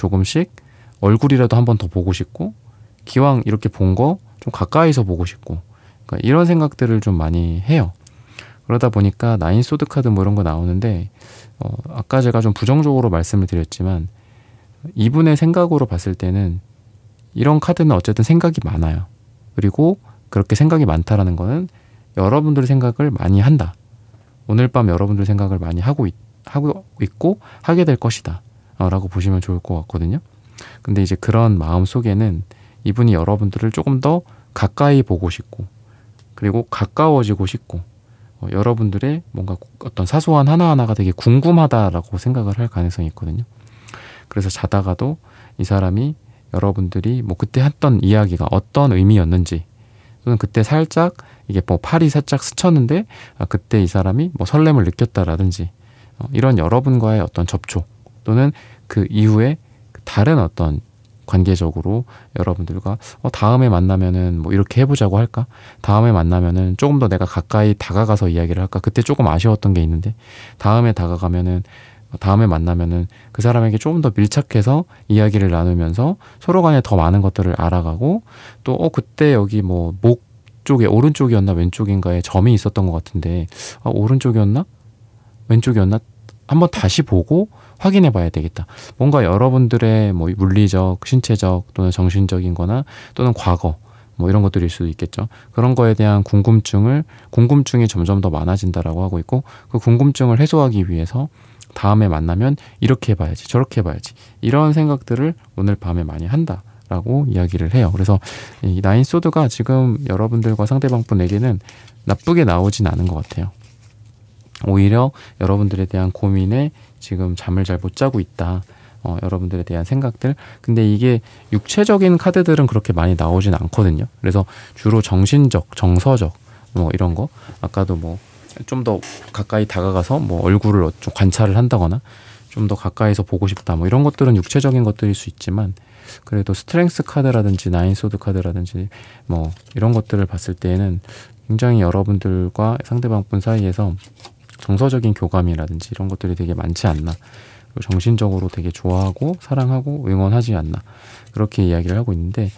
얼굴이라도 한 번 더 보고 싶고 기왕 이렇게 본 거 좀 가까이서 보고 싶고 그러니까 이런 생각들을 좀 많이 해요. 그러다 보니까 나인 소드 카드 뭐 이런 거 나오는데 아까 제가 좀 부정적으로 말씀을 드렸지만 이분의 생각으로 봤을 때는 이런 카드는 어쨌든 생각이 많아요. 그리고 그렇게 생각이 많다라는 거는 여러분들의 생각을 많이 한다. 오늘 밤 여러분들 생각을 많이 하고 있고 하게 될 것이다 라고 보시면 좋을 것 같거든요. 근데 이제 그런 마음 속에는 이분이 여러분들을 조금 더 가까이 보고 싶고 그리고 가까워지고 싶고 여러분들의 뭔가 어떤 사소한 하나하나가 되게 궁금하다라고 생각을 할 가능성이 있거든요. 그래서 자다가도 이 사람이 여러분들이 뭐 그때 했던 이야기가 어떤 의미였는지 또는 그때 살짝 이게 뭐 팔이 살짝 스쳤는데 그때 이 사람이 뭐 설렘을 느꼈다라든지 이런 여러분과의 어떤 접촉 또는 그 이후에 다른 어떤 관계적으로 여러분들과 다음에 만나면은 뭐 이렇게 해보자고 할까? 다음에 만나면은 조금 더 내가 가까이 다가가서 이야기를 할까? 그때 조금 아쉬웠던 게 있는데 다음에 만나면은 그 사람에게 조금 더 밀착해서 이야기를 나누면서 서로 간에 더 많은 것들을 알아가고 또 그때 여기 뭐 목 쪽에 오른쪽이었나 왼쪽인가에 점이 있었던 것 같은데 오른쪽이었나 왼쪽이었나 한번 다시 보고 확인해 봐야 되겠다. 뭔가 여러분들의 뭐 물리적, 신체적 또는 정신적인 거나 또는 과거 뭐 이런 것들일 수도 있겠죠. 그런 거에 대한 궁금증이 점점 더 많아진다라고 하고 있고 그 궁금증을 해소하기 위해서 다음에 만나면 이렇게 해봐야지 저렇게 해봐야지 이런 생각들을 오늘 밤에 많이 한다라고 이야기를 해요. 그래서 이 나인 소드가 지금 여러분들과 상대방분에게는 나쁘게 나오진 않은 것 같아요. 오히려 여러분들에 대한 고민에 지금 잠을 잘 못 자고 있다. 여러분들에 대한 생각들. 근데 이게 육체적인 카드들은 그렇게 많이 나오진 않거든요. 그래서 주로 정신적, 정서적 뭐 이런 거 아까도 뭐 좀 더 가까이 다가가서 뭐 얼굴을 좀 관찰을 한다거나 좀 더 가까이서 보고 싶다 뭐 이런 것들은 육체적인 것들일 수 있지만 그래도 스트렝스 카드라든지 나인 소드 카드라든지 뭐 이런 것들을 봤을 때에는 굉장히 여러분들과 상대방분 사이에서 정서적인 교감이라든지 이런 것들이 되게 많지 않나, 그리고 정신적으로 되게 좋아하고 사랑하고 응원하지 않나, 그렇게 이야기를 하고 있는데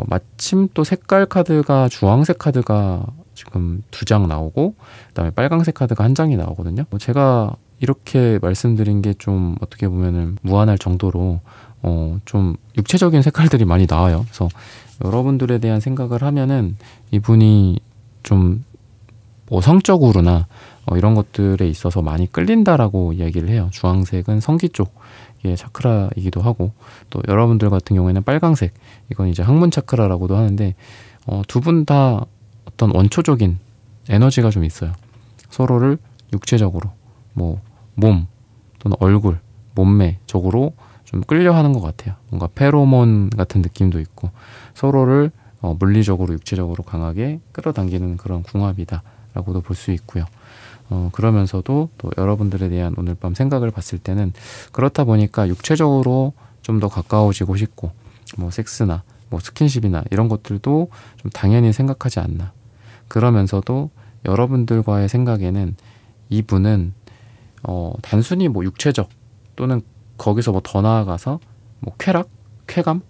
마침 또 색깔 카드가 주황색 카드가 지금 2장 나오고 그다음에 빨강색 카드가 1장이 나오거든요. 제가 이렇게 말씀드린 게 좀 어떻게 보면은 무한할 정도로 좀 육체적인 색깔들이 많이 나와요. 그래서 여러분들에 대한 생각을 하면은 이분이 좀 뭐 성적으로나 이런 것들에 있어서 많이 끌린다라고 이야기를 해요. 주황색은 성기 쪽의 차크라이기도 하고 또 여러분들 같은 경우에는 빨강색, 이건 이제 항문 차크라라고도 하는데 두 분 다 어떤 원초적인 에너지가 좀 있어요. 서로를 육체적으로 뭐 몸 또는 얼굴, 몸매적으로 좀 끌려하는 것 같아요. 뭔가 페로몬 같은 느낌도 있고 서로를 물리적으로 육체적으로 강하게 끌어당기는 그런 궁합이다 라고도 볼 수 있고요. 그러면서도 또 여러분들에 대한 오늘 밤 생각을 봤을 때는 그렇다 보니까 육체적으로 좀 더 가까워지고 싶고 뭐 섹스나 뭐 스킨십이나 이런 것들도 좀 당연히 생각하지 않나. 그러면서도 여러분들과의 생각에는 이분은 단순히 뭐 육체적 또는 거기서 뭐 더 나아가서 뭐 쾌락, 쾌감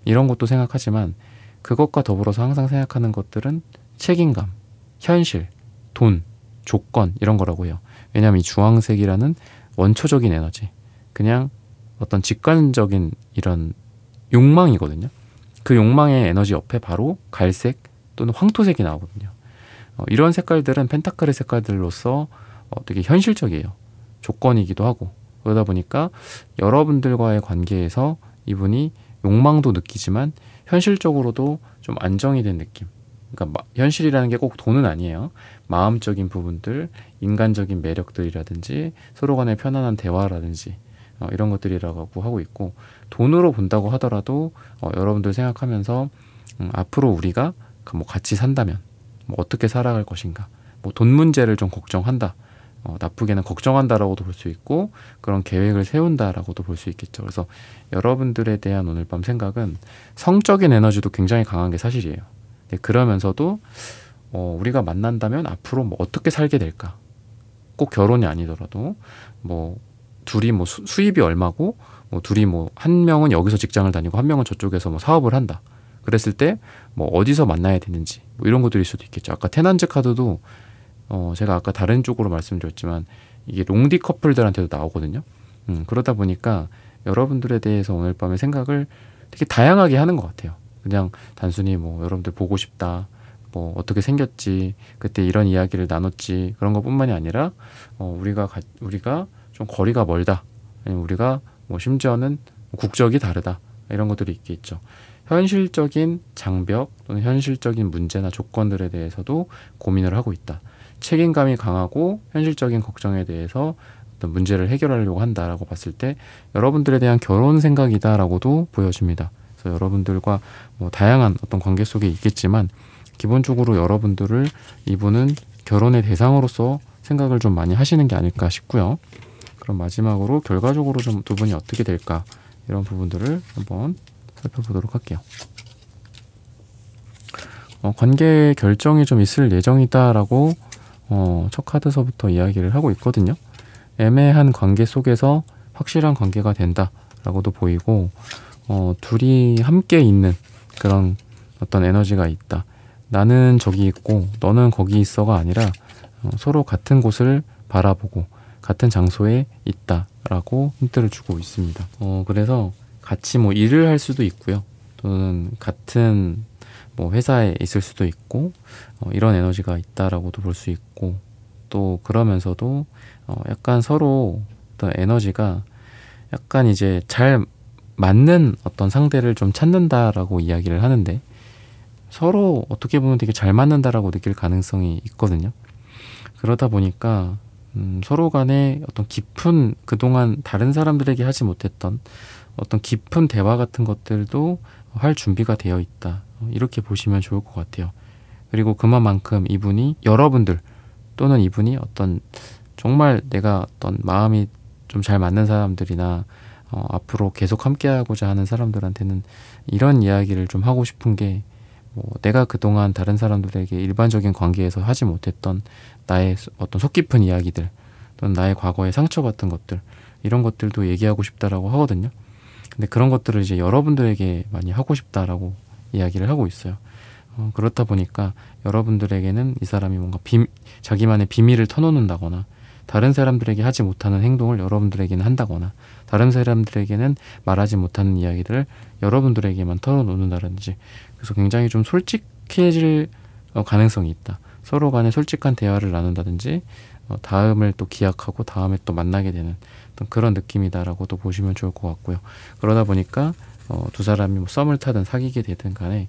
이런 것도 생각하지만 그것과 더불어서 항상 생각하는 것들은 책임감, 현실, 돈, 조건 이런 거라고 해요. 왜냐하면 이 주황색이라는 원초적인 에너지, 그냥 어떤 직관적인 이런 욕망이거든요. 그 욕망의 에너지 옆에 바로 갈색 또는 황토색이 나오거든요. 이런 색깔들은 펜타클의 색깔들로서 되게 현실적이에요. 조건이기도 하고 그러다 보니까 여러분들과의 관계에서 이분이 욕망도 느끼지만 현실적으로도 좀 안정이 된 느낌. 그러니까 현실이라는 게 꼭 돈은 아니에요. 마음적인 부분들, 인간적인 매력들이라든지 서로 간의 편안한 대화라든지 이런 것들이라고 하고 있고, 돈으로 본다고 하더라도 여러분들 생각하면서 앞으로 우리가 뭐 같이 산다면 뭐 어떻게 살아갈 것인가, 뭐 돈 문제를 좀 걱정한다, 나쁘게는 걱정한다라고도 볼 수 있고 그런 계획을 세운다라고도 볼 수 있겠죠. 그래서 여러분들에 대한 오늘 밤 생각은 성적인 에너지도 굉장히 강한 게 사실이에요. 그러면서도 우리가 만난다면 앞으로 뭐 어떻게 살게 될까, 꼭 결혼이 아니더라도 뭐 둘이 뭐 수입이 얼마고 뭐 둘이 뭐 한 명은 여기서 직장을 다니고 한 명은 저쪽에서 뭐 사업을 한다 그랬을 때 뭐 어디서 만나야 되는지 뭐 이런 것들일 수도 있겠죠. 아까 테난즈 카드도 제가 아까 다른 쪽으로 말씀드렸지만 이게 롱디 커플들한테도 나오거든요. 그러다 보니까 여러분들에 대해서 오늘 밤에 생각을 되게 다양하게 하는 것 같아요. 그냥 단순히 뭐 여러분들 보고 싶다, 뭐 어떻게 생겼지, 그때 이런 이야기를 나눴지, 그런 것뿐만이 아니라 우리가 좀 거리가 멀다, 아니면 우리가 뭐 심지어는 국적이 다르다, 이런 것들이 있겠죠. 현실적인 장벽 또는 현실적인 문제나 조건들에 대해서도 고민을 하고 있다. 책임감이 강하고 현실적인 걱정에 대해서 어떤 문제를 해결하려고 한다라고 봤을 때 여러분들에 대한 결혼 생각이다라고도 보여집니다. 그래서 여러분들과 뭐 다양한 어떤 관계 속에 있겠지만 기본적으로 여러분들을 이분은 결혼의 대상으로서 생각을 좀 많이 하시는 게 아닐까 싶고요. 그럼 마지막으로 결과적으로 좀 두 분이 어떻게 될까 이런 부분들을 한번 살펴보도록 할게요. 관계 결정이 좀 있을 예정이다라고 첫 카드서부터 이야기를 하고 있거든요. 애매한 관계 속에서 확실한 관계가 된다라고도 보이고 둘이 함께 있는 그런 어떤 에너지가 있다. 나는 저기 있고 너는 거기 있어가 아니라 서로 같은 곳을 바라보고 같은 장소에 있다라고 힌트를 주고 있습니다. 그래서 같이 뭐 일을 할 수도 있고요. 또는 같은 뭐 회사에 있을 수도 있고 이런 에너지가 있다라고도 볼 수 있고 또 그러면서도 약간 서로 어떤 에너지가 약간 이제 잘 맞는 어떤 상대를 좀 찾는다라고 이야기를 하는데 서로 어떻게 보면 되게 잘 맞는다라고 느낄 가능성이 있거든요. 그러다 보니까 서로 간에 어떤 깊은 그동안 다른 사람들에게 하지 못했던 어떤 깊은 대화 같은 것들도 할 준비가 되어 있다. 이렇게 보시면 좋을 것 같아요. 그리고 그만큼 이분이 여러분들 또는 이분이 어떤 정말 내가 어떤 마음이 좀 잘 맞는 사람들이나 앞으로 계속 함께하고자 하는 사람들한테는 이런 이야기를 좀 하고 싶은 게 뭐 내가 그동안 다른 사람들에게 일반적인 관계에서 하지 못했던 나의 어떤 속 깊은 이야기들 또는 나의 과거의 상처 같은 것들 이런 것들도 얘기하고 싶다라고 하거든요. 근데 그런 것들을 이제 여러분들에게 많이 하고 싶다라고 이야기를 하고 있어요. 그렇다 보니까 여러분들에게는 이 사람이 뭔가 자기만의 비밀을 터놓는다거나 다른 사람들에게 하지 못하는 행동을 여러분들에게는 한다거나 다른 사람들에게는 말하지 못하는 이야기들을 여러분들에게만 털어놓는다든지 그래서 굉장히 좀 솔직해질 가능성이 있다. 서로 간에 솔직한 대화를 나눈다든지 다음을 또 기약하고 다음에 또 만나게 되는 어떤 그런 느낌이다라고도 보시면 좋을 것 같고요. 그러다 보니까 두 사람이 뭐 썸을 타든 사귀게 되든 간에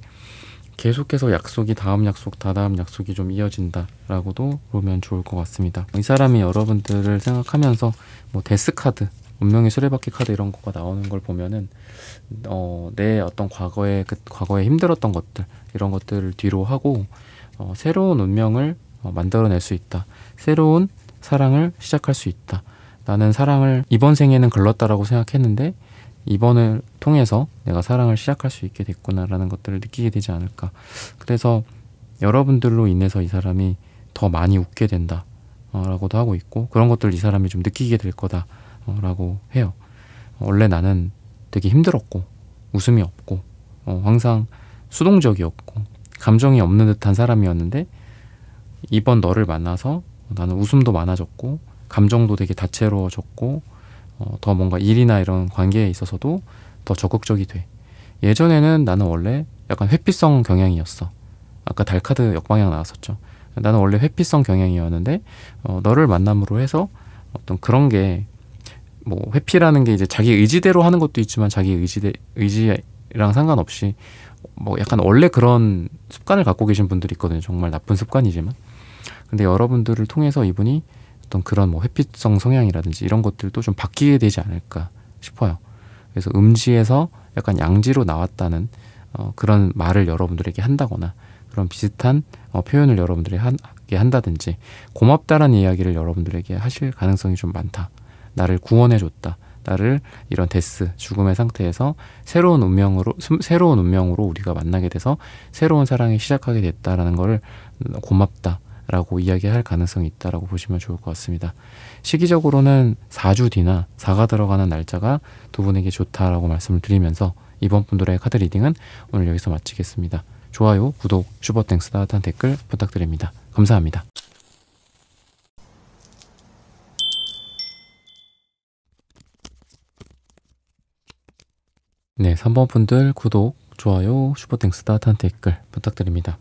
계속해서 약속이 다음 약속, 다다음 약속이 좀 이어진다라고도 보면 좋을 것 같습니다. 이 사람이 여러분들을 생각하면서 뭐 데스 카드, 운명의 수레바퀴 카드 이런 거가 나오는 걸 보면은 내 어떤 과거에 힘들었던 것들 이런 것들을 뒤로 하고 새로운 운명을 만들어낼 수 있다. 새로운 사랑을 시작할 수 있다. 나는 사랑을 이번 생에는 걸렀다라고 생각했는데 이번을 통해서 내가 사랑을 시작할 수 있게 됐구나라는 것들을 느끼게 되지 않을까. 그래서 여러분들로 인해서 이 사람이 더 많이 웃게 된다 라고도 하고 있고 그런 것들을 이 사람이 좀 느끼게 될 거다 라고 해요. 원래 나는 되게 힘들었고 웃음이 없고 항상 수동적이었고 감정이 없는 듯한 사람이었는데 이번 너를 만나서 나는 웃음도 많아졌고 감정도 되게 다채로워졌고 더 뭔가 일이나 이런 관계에 있어서도 더 적극적이 돼. 예전에는 나는 원래 약간 회피성 경향이었어. 아까 달카드 역방향 나왔었죠. 나는 원래 회피성 경향이었는데 너를 만남으로 해서 어떤 그런 게 뭐 회피라는 게 이제 자기 의지대로 하는 것도 있지만 자기 의지랑 상관없이 뭐 약간 원래 그런 습관을 갖고 계신 분들이 있거든요. 정말 나쁜 습관이지만. 근데 여러분들을 통해서 이분이 어떤 그런 뭐 회피성 성향이라든지 이런 것들도 좀 바뀌게 되지 않을까 싶어요. 그래서 음지에서 약간 양지로 나왔다는 그런 말을 여러분들에게 한다거나 그런 비슷한 표현을 여러분들에게 한다든지 고맙다라는 이야기를 여러분들에게 하실 가능성이 좀 많다. 나를 구원해줬다. 나를 이런 데스, 죽음의 상태에서 새로운 운명으로 우리가 만나게 돼서 새로운 사랑이 시작하게 됐다라는 거를 고맙다. 라고 이야기할 가능성이 있다라고 보시면 좋을 것 같습니다. 시기적으로는 4주 뒤나 4가 들어가는 날짜가 두 분에게 좋다라고 말씀을 드리면서 이번 분들의 카드 리딩은 오늘 여기서 마치겠습니다. 좋아요, 구독, 슈퍼땡스 따뜻한 댓글 부탁드립니다. 감사합니다. 네, 3번 분들 구독, 좋아요, 슈퍼땡스 따뜻한 댓글 부탁드립니다.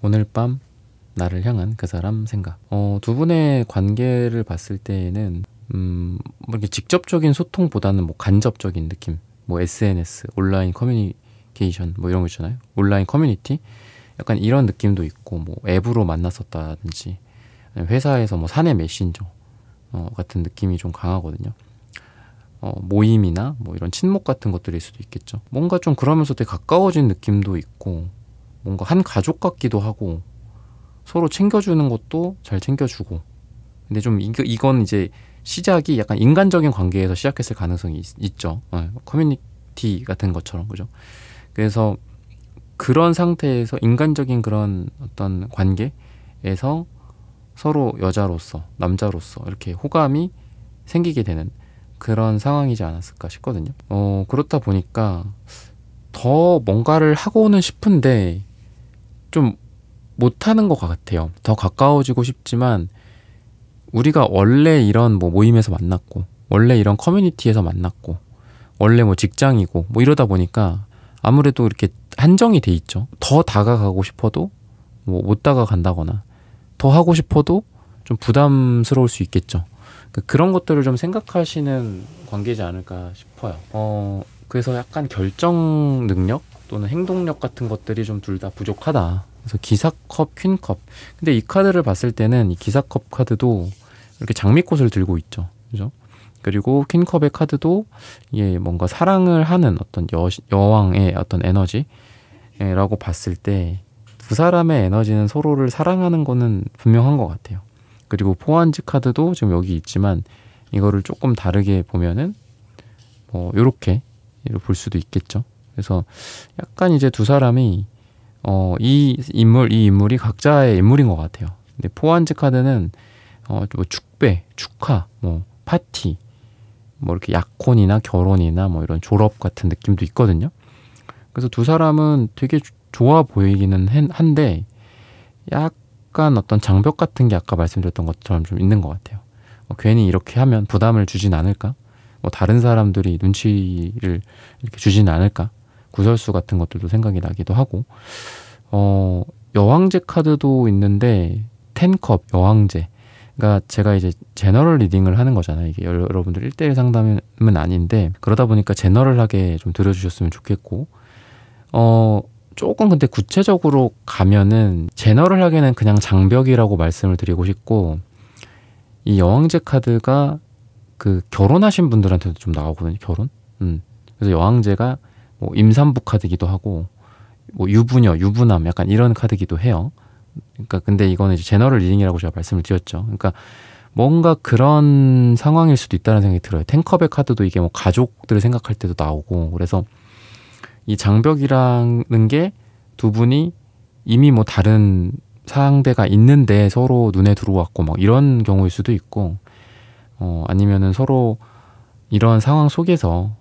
오늘 밤 나를 향한 그 사람 생각. 두 분의 관계를 봤을 때에는 뭐 이렇게 직접적인 소통보다는 뭐 간접적인 느낌, 뭐 SNS, 온라인 커뮤니케이션 뭐 이런 거 있잖아요. 온라인 커뮤니티 약간 이런 느낌도 있고, 뭐 앱으로 만났었다든지 회사에서 뭐 사내 메신저 같은 느낌이 좀 강하거든요. 모임이나 뭐 이런 친목 같은 것들일 수도 있겠죠. 뭔가 좀 그러면서 되게 가까워진 느낌도 있고, 뭔가 한 가족 같기도 하고, 서로 챙겨주는 것도 잘 챙겨주고. 근데 좀 이건 이제 시작이 약간 인간적인 관계에서 시작했을 가능성이 있죠. 커뮤니티 같은 것처럼, 그죠? 그래서 그런 상태에서 인간적인 그런 어떤 관계에서 서로 여자로서 남자로서 이렇게 호감이 생기게 되는 그런 상황이지 않았을까 싶거든요. 그렇다 보니까 더 뭔가를 하고는 싶은데 좀 못하는 것 같아요. 더 가까워지고 싶지만 우리가 원래 이런 뭐 모임에서 만났고, 원래 이런 커뮤니티에서 만났고, 원래 뭐 직장이고 뭐 이러다 보니까 아무래도 이렇게 한정이 돼 있죠. 더 다가가고 싶어도 뭐 못 다가간다거나, 더 하고 싶어도 좀 부담스러울 수 있겠죠. 그런 것들을 좀 생각하시는 관계지 않을까 싶어요. 그래서 약간 결정 능력 또는 행동력 같은 것들이 좀 둘 다 부족하다. 그래서 기사컵, 퀸컵. 근데 이 카드를 봤을 때는 이 기사컵 카드도 이렇게 장미꽃을 들고 있죠. 그죠? 그리고 퀸컵의 카드도 이게 뭔가 사랑을 하는 어떤 여왕의 어떤 에너지라고 봤을 때 두 사람의 에너지는 서로를 사랑하는 거는 분명한 것 같아요. 그리고 포환지 카드도 지금 여기 있지만 이거를 조금 다르게 보면은 요렇게 볼 수도 있겠죠. 그래서 약간 이제 두 사람이 이 인물이 각자의 인물인 것 같아요. 근데 포환지 카드는 뭐 축배, 축하, 뭐 파티, 뭐 이렇게 약혼이나 결혼이나 뭐 이런 졸업 같은 느낌도 있거든요. 그래서 두 사람은 되게 좋아 보이기는 한데 약간 어떤 장벽 같은 게 아까 말씀드렸던 것처럼 좀 있는 것 같아요. 괜히 이렇게 하면 부담을 주진 않을까? 뭐 다른 사람들이 눈치를 이렇게 주진 않을까? 구설수 같은 것들도 생각이 나기도 하고, 여왕제 카드도 있는데, 10컵 여왕제. 그러니까 제가 이제 제너럴 리딩을 하는 거잖아요. 이게 여러분들 1대1 상담은 아닌데, 그러다 보니까 제너럴하게 좀 들어주셨으면 좋겠고, 조금 근데 구체적으로 가면은, 제너럴하게는 그냥 장벽이라고 말씀을 드리고 싶고, 이 여왕제 카드가 그 결혼하신 분들한테도 좀 나오거든요. 결혼. 그래서 여왕제가 뭐 임산부 카드기도 하고, 뭐 유부녀, 유부남 약간 이런 카드기도 해요. 그러니까 근데 이거는 이제 제너럴 리딩이라고 제가 말씀을 드렸죠. 그러니까 뭔가 그런 상황일 수도 있다는 생각이 들어요. 텐컵의 카드도 이게 뭐 가족들을 생각할 때도 나오고, 그래서 이 장벽이라는 게 두 분이 이미 뭐 다른 상대가 있는데 서로 눈에 들어왔고 막 이런 경우일 수도 있고, 아니면은 서로 이런 상황 속에서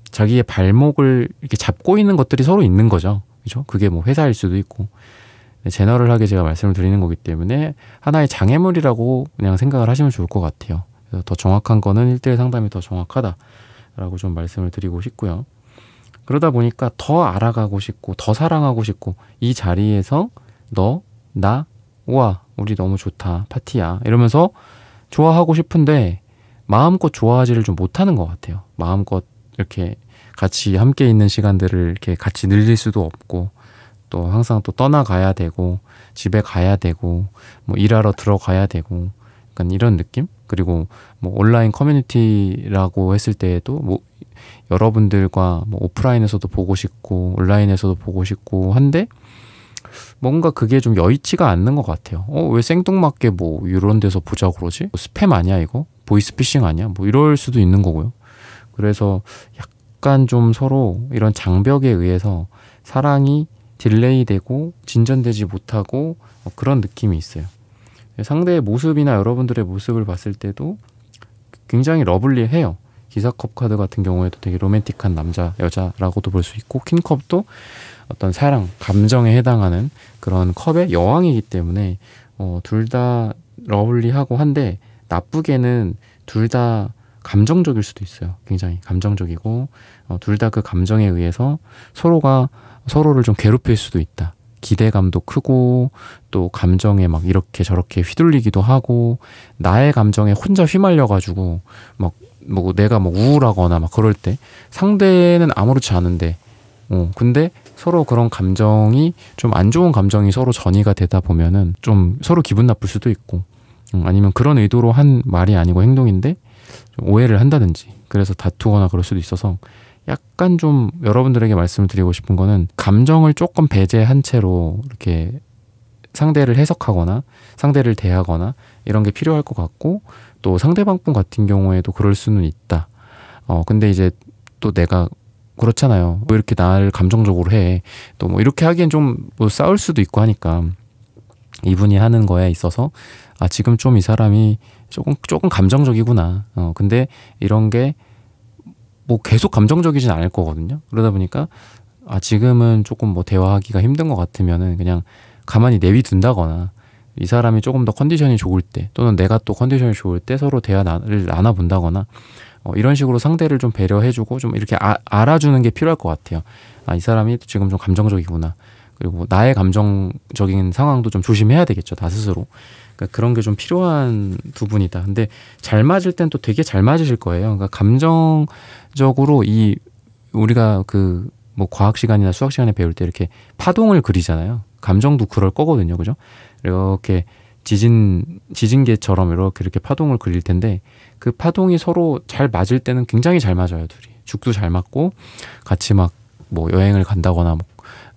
자기의 발목을 이렇게 잡고 있는 것들이 서로 있는 거죠. 그죠? 그게 뭐 회사일 수도 있고. 제너럴하게 제가 말씀을 드리는 거기 때문에 하나의 장애물이라고 그냥 생각을 하시면 좋을 것 같아요. 그래서 더 정확한 거는 1대1 상담이 더 정확하다라고 좀 말씀을 드리고 싶고요. 그러다 보니까 더 알아가고 싶고 더 사랑하고 싶고, 이 자리에서 너, 나, 우와 우리 너무 좋다, 파티야 이러면서 좋아하고 싶은데 마음껏 좋아하지를 좀 못하는 것 같아요. 마음껏 이렇게 같이 함께 있는 시간들을 이렇게 같이 늘릴 수도 없고, 또 항상 또 떠나가야 되고 집에 가야 되고 뭐 일하러 들어가야 되고 약간 이런 느낌? 그리고 뭐 온라인 커뮤니티라고 했을 때에도 뭐 여러분들과 뭐 오프라인에서도 보고 싶고 온라인에서도 보고 싶고 한데 뭔가 그게 좀 여의치가 않는 것 같아요. 왜 생뚱맞게 뭐 이런 데서 보자고 그러지? 스팸 아니야 이거? 보이스피싱 아니야? 뭐 이럴 수도 있는 거고요. 그래서 약간 좀 서로 이런 장벽에 의해서 사랑이 딜레이 되고 진전되지 못하고 그런 느낌이 있어요. 상대의 모습이나 여러분들의 모습을 봤을 때도 굉장히 러블리해요. 기사컵 카드 같은 경우에도 되게 로맨틱한 남자, 여자라고도 볼 수 있고, 퀸컵도 어떤 사랑, 감정에 해당하는 그런 컵의 여왕이기 때문에 둘 다 러블리하고 한데, 나쁘게는 둘 다 감정적일 수도 있어요. 굉장히 감정적이고 둘 다 그 감정에 의해서 서로가 서로를 좀 괴롭힐 수도 있다. 기대감도 크고 또 감정에 막 이렇게 저렇게 휘둘리기도 하고, 나의 감정에 혼자 휘말려가지고 막 뭐 내가 뭐 우울하거나 막 그럴 때 상대는 아무렇지 않은데 근데 서로 그런 감정이 좀 안 좋은 감정이 서로 전이가 되다 보면은 좀 서로 기분 나쁠 수도 있고, 아니면 그런 의도로 한 말이 아니고 행동인데 좀 오해를 한다든지 그래서 다투거나 그럴 수도 있어서, 약간 좀 여러분들에게 말씀을 드리고 싶은 거는 감정을 조금 배제한 채로 이렇게 상대를 해석하거나 상대를 대하거나 이런 게 필요할 것 같고, 또 상대방 분 같은 경우에도 그럴 수는 있다. 근데 이제 또 내가 그렇잖아요. 왜 이렇게 나를 감정적으로 해? 또 뭐 이렇게 하기엔 좀 뭐 싸울 수도 있고 하니까, 이분이 하는 거에 있어서 지금 좀 이 사람이 조금 감정적이구나. 근데 이런 게 뭐 계속 감정적이진 않을 거거든요. 그러다 보니까 지금은 조금 뭐 대화하기가 힘든 것 같으면은 그냥 가만히 내비둔다거나, 이 사람이 조금 더 컨디션이 좋을 때 또는 내가 또 컨디션이 좋을 때 서로 대화를 나눠본다거나, 이런 식으로 상대를 좀 배려해주고 좀 이렇게 알아주는 게 필요할 것 같아요. 이 사람이 지금 좀 감정적이구나. 그리고 나의 감정적인 상황도 좀 조심해야 되겠죠, 나 스스로. 그러니까 그런 게 좀 필요한 두 분이다. 근데 잘 맞을 땐 또 되게 잘 맞으실 거예요. 그러니까 감정적으로 우리가 그 뭐 과학 시간이나 수학 시간에 배울 때 이렇게 파동을 그리잖아요. 감정도 그럴 거거든요, 그죠? 이렇게 지진계처럼 이렇게 파동을 그릴 텐데, 그 파동이 서로 잘 맞을 때는 굉장히 잘 맞아요, 둘이. 죽도 잘 맞고, 같이 막 뭐 여행을 간다거나, 뭐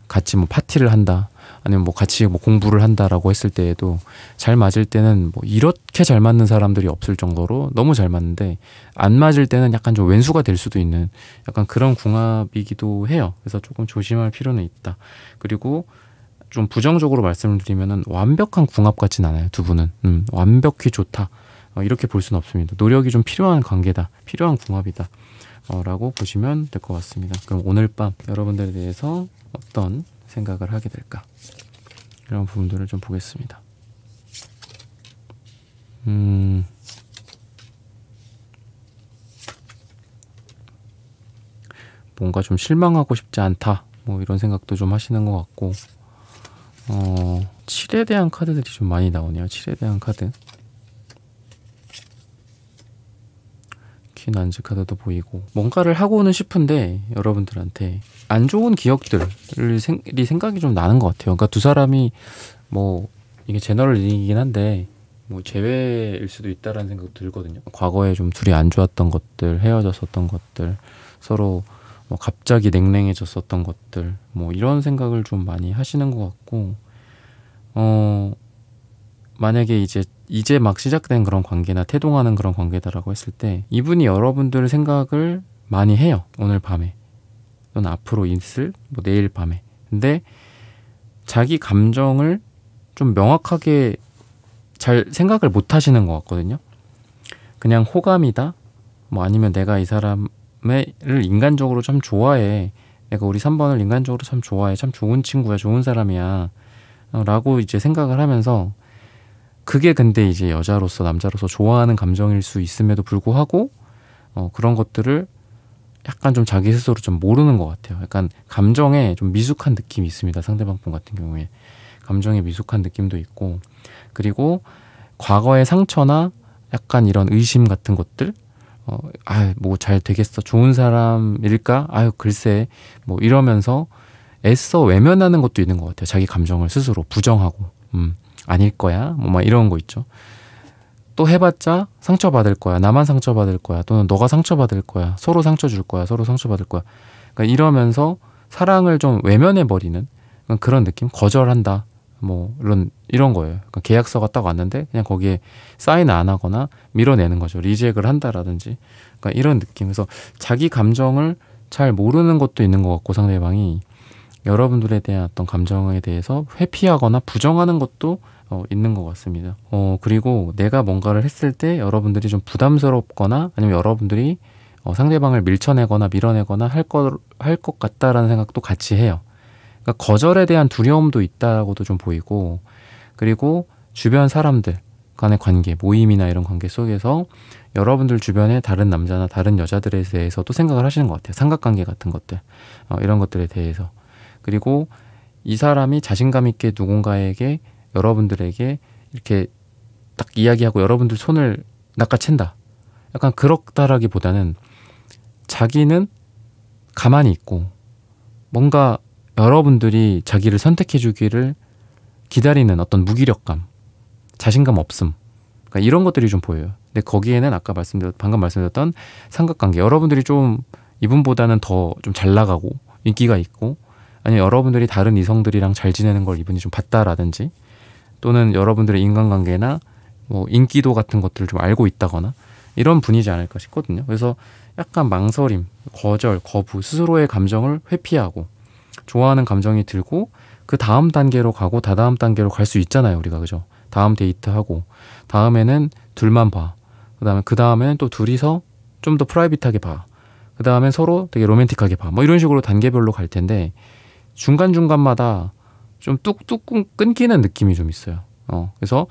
같이 뭐 파티를 한다, 아니면 뭐 같이 뭐 공부를 한다라고 했을 때에도 잘 맞을 때는 뭐 이렇게 잘 맞는 사람들이 없을 정도로 너무 잘 맞는데, 안 맞을 때는 약간 좀 왼수가 될 수도 있는 약간 그런 궁합이기도 해요. 그래서 조금 조심할 필요는 있다. 그리고 좀 부정적으로 말씀을 드리면은 완벽한 궁합 같진 않아요, 두 분은. 완벽히 좋다, 이렇게 볼 수는 없습니다. 노력이 좀 필요한 관계다, 필요한 궁합이다, 라고 보시면 될 것 같습니다. 그럼 오늘 밤 여러분들에 대해서 어떤 생각을 하게 될까, 이런 부분들을 좀 보겠습니다. 뭔가 좀 실망하고 싶지 않다, 뭐 이런 생각도 좀 하시는 것 같고, 7에 대한 카드들이 좀 많이 나오네요. 7에 대한 카드. 퀸안즈 카드도 보이고, 뭔가를 하고는 싶은데 여러분들한테 안 좋은 기억들이 생각이 좀 나는 것 같아요. 그러니까 두 사람이 뭐 이게 제너럴 리딩이긴 한데 뭐 재회일 수도 있다라는 생각도 들거든요. 과거에 좀 둘이 안 좋았던 것들, 헤어졌었던 것들, 서로 뭐 갑자기 냉랭해졌었던 것들, 뭐 이런 생각을 좀 많이 하시는 것 같고, 만약에 이제 막 시작된 그런 관계나 태동하는 그런 관계다라고 했을 때, 이분이 여러분들 생각을 많이 해요, 오늘 밤에 또는 앞으로 있을 뭐 내일 밤에. 근데 자기 감정을 좀 명확하게 잘 생각을 못 하시는 것 같거든요. 그냥 호감이다, 뭐 아니면 내가 이 사람을 인간적으로 참 좋아해, 내가 우리 3번을 인간적으로 참 좋아해, 참 좋은 친구야, 좋은 사람이야, 라고 이제 생각을 하면서, 그게 근데 이제 여자로서 남자로서 좋아하는 감정일 수 있음에도 불구하고 그런 것들을 약간 좀 자기 스스로 좀 모르는 것 같아요. 약간 감정에 좀 미숙한 느낌이 있습니다, 상대방 분 같은 경우에. 감정에 미숙한 느낌도 있고, 그리고 과거의 상처나 약간 이런 의심 같은 것들, 뭐 잘 되겠어, 좋은 사람일까, 글쎄, 뭐 이러면서 애써 외면하는 것도 있는 것 같아요. 자기 감정을 스스로 부정하고, 아닐 거야, 뭐 막 이런 거 있죠. 또 해봤자 상처받을 거야, 나만 상처받을 거야, 또는 너가 상처받을 거야, 서로 상처 줄 거야, 서로 상처받을 거야. 그러니까 이러면서 사랑을 좀 외면해버리는 그런 느낌? 거절한다, 뭐 이런 거예요. 그러니까 계약서가 딱 왔는데 그냥 거기에 사인 안 하거나 밀어내는 거죠. 리젝을 한다라든지. 그러니까 이런 느낌. 그래서 자기 감정을 잘 모르는 것도 있는 것 같고, 상대방이 여러분들에 대한 어떤 감정에 대해서 회피하거나 부정하는 것도 있는 것 같습니다. 그리고 내가 뭔가를 했을 때 여러분들이 좀 부담스럽거나, 아니면 여러분들이 상대방을 밀쳐내거나 밀어내거나 할 것 같다라는 생각도 같이 해요. 그러니까 거절에 대한 두려움도 있다고도 좀 보이고, 그리고 주변 사람들 간의 관계, 모임이나 이런 관계 속에서 여러분들 주변에 다른 남자나 다른 여자들에 대해서도 생각을 하시는 것 같아요. 삼각관계 같은 것들, 이런 것들에 대해서. 그리고 이 사람이 자신감 있게 누군가에게, 여러분들에게 이렇게 딱 이야기하고 여러분들 손을 낚아챈다, 약간 그렇다라기보다는 자기는 가만히 있고 뭔가 여러분들이 자기를 선택해 주기를 기다리는 어떤 무기력감, 자신감 없음, 그러니까 이런 것들이 좀 보여요. 근데 거기에는 아까 방금 말씀드렸던 삼각관계, 여러분들이 좀 이분보다는 더 좀 잘 나가고 인기가 있고, 아니면 여러분들이 다른 이성들이랑 잘 지내는 걸 이분이 좀 봤다라든지, 또는 여러분들의 인간관계나 뭐 인기도 같은 것들을 좀 알고 있다거나 이런 분이지 않을까 싶거든요. 그래서 약간 망설임, 거절, 거부, 스스로의 감정을 회피하고 좋아하는 감정이 들고 그 다음 단계로 가고 다다음 단계로 갈 수 있잖아요, 우리가. 그죠? 다음 데이트하고 다음에는 둘만 봐. 그 다음에는 또 둘이서 좀 더 프라이빗하게 봐. 그 다음엔 서로 되게 로맨틱하게 봐. 뭐 이런 식으로 단계별로 갈 텐데 중간중간마다 좀 뚝뚝 끊기는 느낌이 좀 있어요. 그래서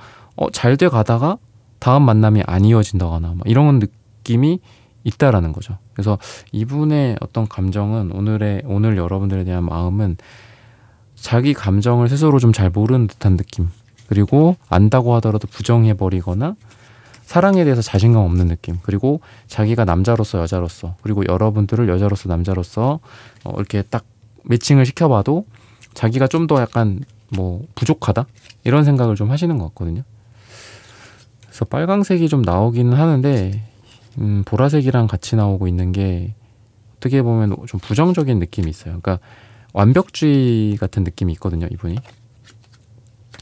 잘 돼 가다가 다음 만남이 안 이어진다거나 막 이런 느낌이 있다라는 거죠. 그래서 이분의 어떤 감정은 오늘 여러분들에 대한 마음은 자기 감정을 스스로 좀 잘 모르는 듯한 느낌, 그리고 안다고 하더라도 부정해버리거나 사랑에 대해서 자신감 없는 느낌, 그리고 자기가 남자로서 여자로서, 그리고 여러분들을 여자로서 남자로서 이렇게 딱 매칭을 시켜봐도 자기가 좀 더 약간 뭐 부족하다 이런 생각을 좀 하시는 것 같거든요. 그래서 빨강색이 좀 나오기는 하는데 보라색이랑 같이 나오고 있는 게 어떻게 보면 좀 부정적인 느낌이 있어요. 그러니까 완벽주의 같은 느낌이 있거든요, 이분이.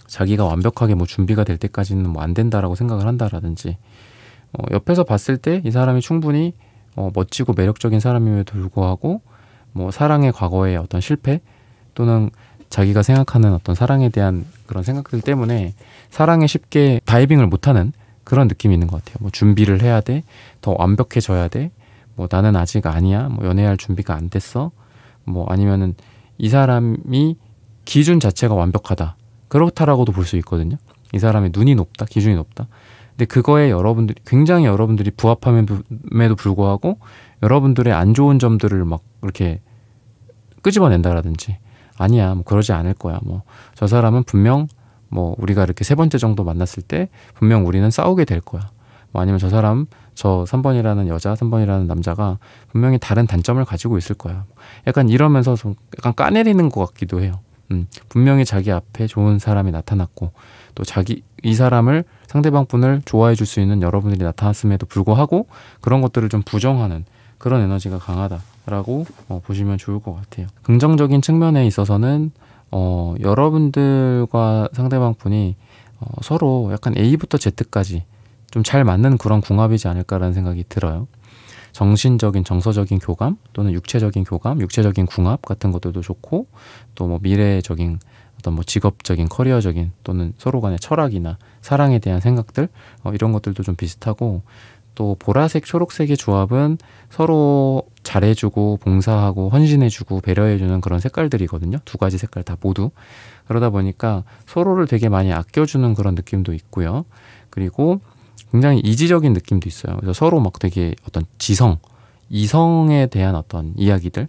자기가 완벽하게 뭐 준비가 될 때까지는 뭐 안 된다라고 생각을 한다라든지, 옆에서 봤을 때 이 사람이 충분히 멋지고 매력적인 사람임에도 불구하고 뭐 사랑의 과거의 어떤 실패, 또는 자기가 생각하는 어떤 사랑에 대한 그런 생각들 때문에 사랑에 쉽게 다이빙을 못하는 그런 느낌이 있는 것 같아요. 뭐 준비를 해야 돼, 더 완벽해져야 돼, 뭐 나는 아직 아니야, 뭐 연애할 준비가 안 됐어, 뭐 아니면은 이 사람이 기준 자체가 완벽하다, 그렇다라고도 볼 수 있거든요. 이 사람의 눈이 높다, 기준이 높다. 근데 그거에 굉장히 여러분들이 부합함에도 불구하고 여러분들의 안 좋은 점들을 막 이렇게 끄집어낸다라든지, 아니야, 뭐 그러지 않을 거야, 뭐 저 사람은 분명 뭐 우리가 이렇게 3번째 정도 만났을 때 분명 우리는 싸우게 될 거야, 뭐 아니면 저 3번이라는 여자, 3번이라는 남자가 분명히 다른 단점을 가지고 있을 거야, 약간 이러면서 좀 약간 까내리는 것 같기도 해요. 분명히 자기 앞에 좋은 사람이 나타났고, 또 이 사람을, 상대방 분을 좋아해 줄 수 있는 여러분들이 나타났음에도 불구하고 그런 것들을 좀 부정하는 그런 에너지가 강하다라고 보시면 좋을 것 같아요. 긍정적인 측면에 있어서는 여러분들과 상대방 분이 서로 약간 A부터 Z까지 좀 잘 맞는 그런 궁합이지 않을까라는 생각이 들어요. 정신적인, 정서적인 교감, 또는 육체적인 교감, 육체적인 궁합 같은 것들도 좋고, 또 뭐 미래적인 어떤 뭐 직업적인, 커리어적인, 또는 서로 간의 철학이나 사랑에 대한 생각들, 이런 것들도 좀 비슷하고, 또 보라색, 초록색의 조합은 서로 잘해주고 봉사하고 헌신해주고 배려해주는 그런 색깔들이거든요. 두 가지 색깔 다 모두. 그러다 보니까 서로를 되게 많이 아껴주는 그런 느낌도 있고요. 그리고 굉장히 이지적인 느낌도 있어요. 그래서 서로 막 되게 어떤 이성에 대한 어떤 이야기들,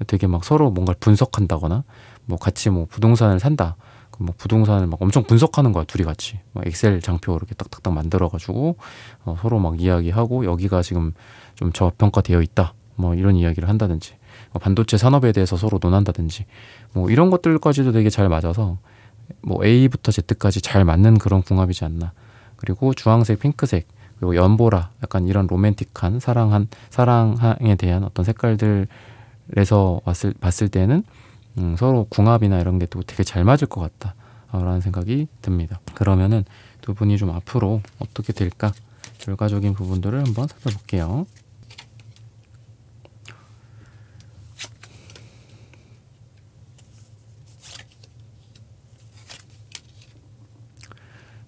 되게 막 서로 뭔가를 분석한다거나, 뭐 같이 뭐 부동산을 산다, 뭐 부동산을 막 엄청 분석하는 거야, 둘이 같이. 막 엑셀 장표 이렇게 딱딱딱 만들어가지고 서로 막 이야기하고, 여기가 지금 좀 저평가되어 있다, 뭐 이런 이야기를 한다든지, 반도체 산업에 대해서 서로 논한다든지, 뭐 이런 것들까지도 되게 잘 맞아서 뭐 A부터 Z까지 잘 맞는 그런 궁합이지 않나. 그리고 주황색, 핑크색, 그리고 연보라, 약간 이런 로맨틱한 사랑에 대한 어떤 색깔들에서 봤을 때는 서로 궁합이나 이런 게 또 되게 잘 맞을 것 같다 라는 생각이 듭니다. 그러면은 두 분이 좀 앞으로 어떻게 될까, 결과적인 부분들을 한번 살펴볼게요.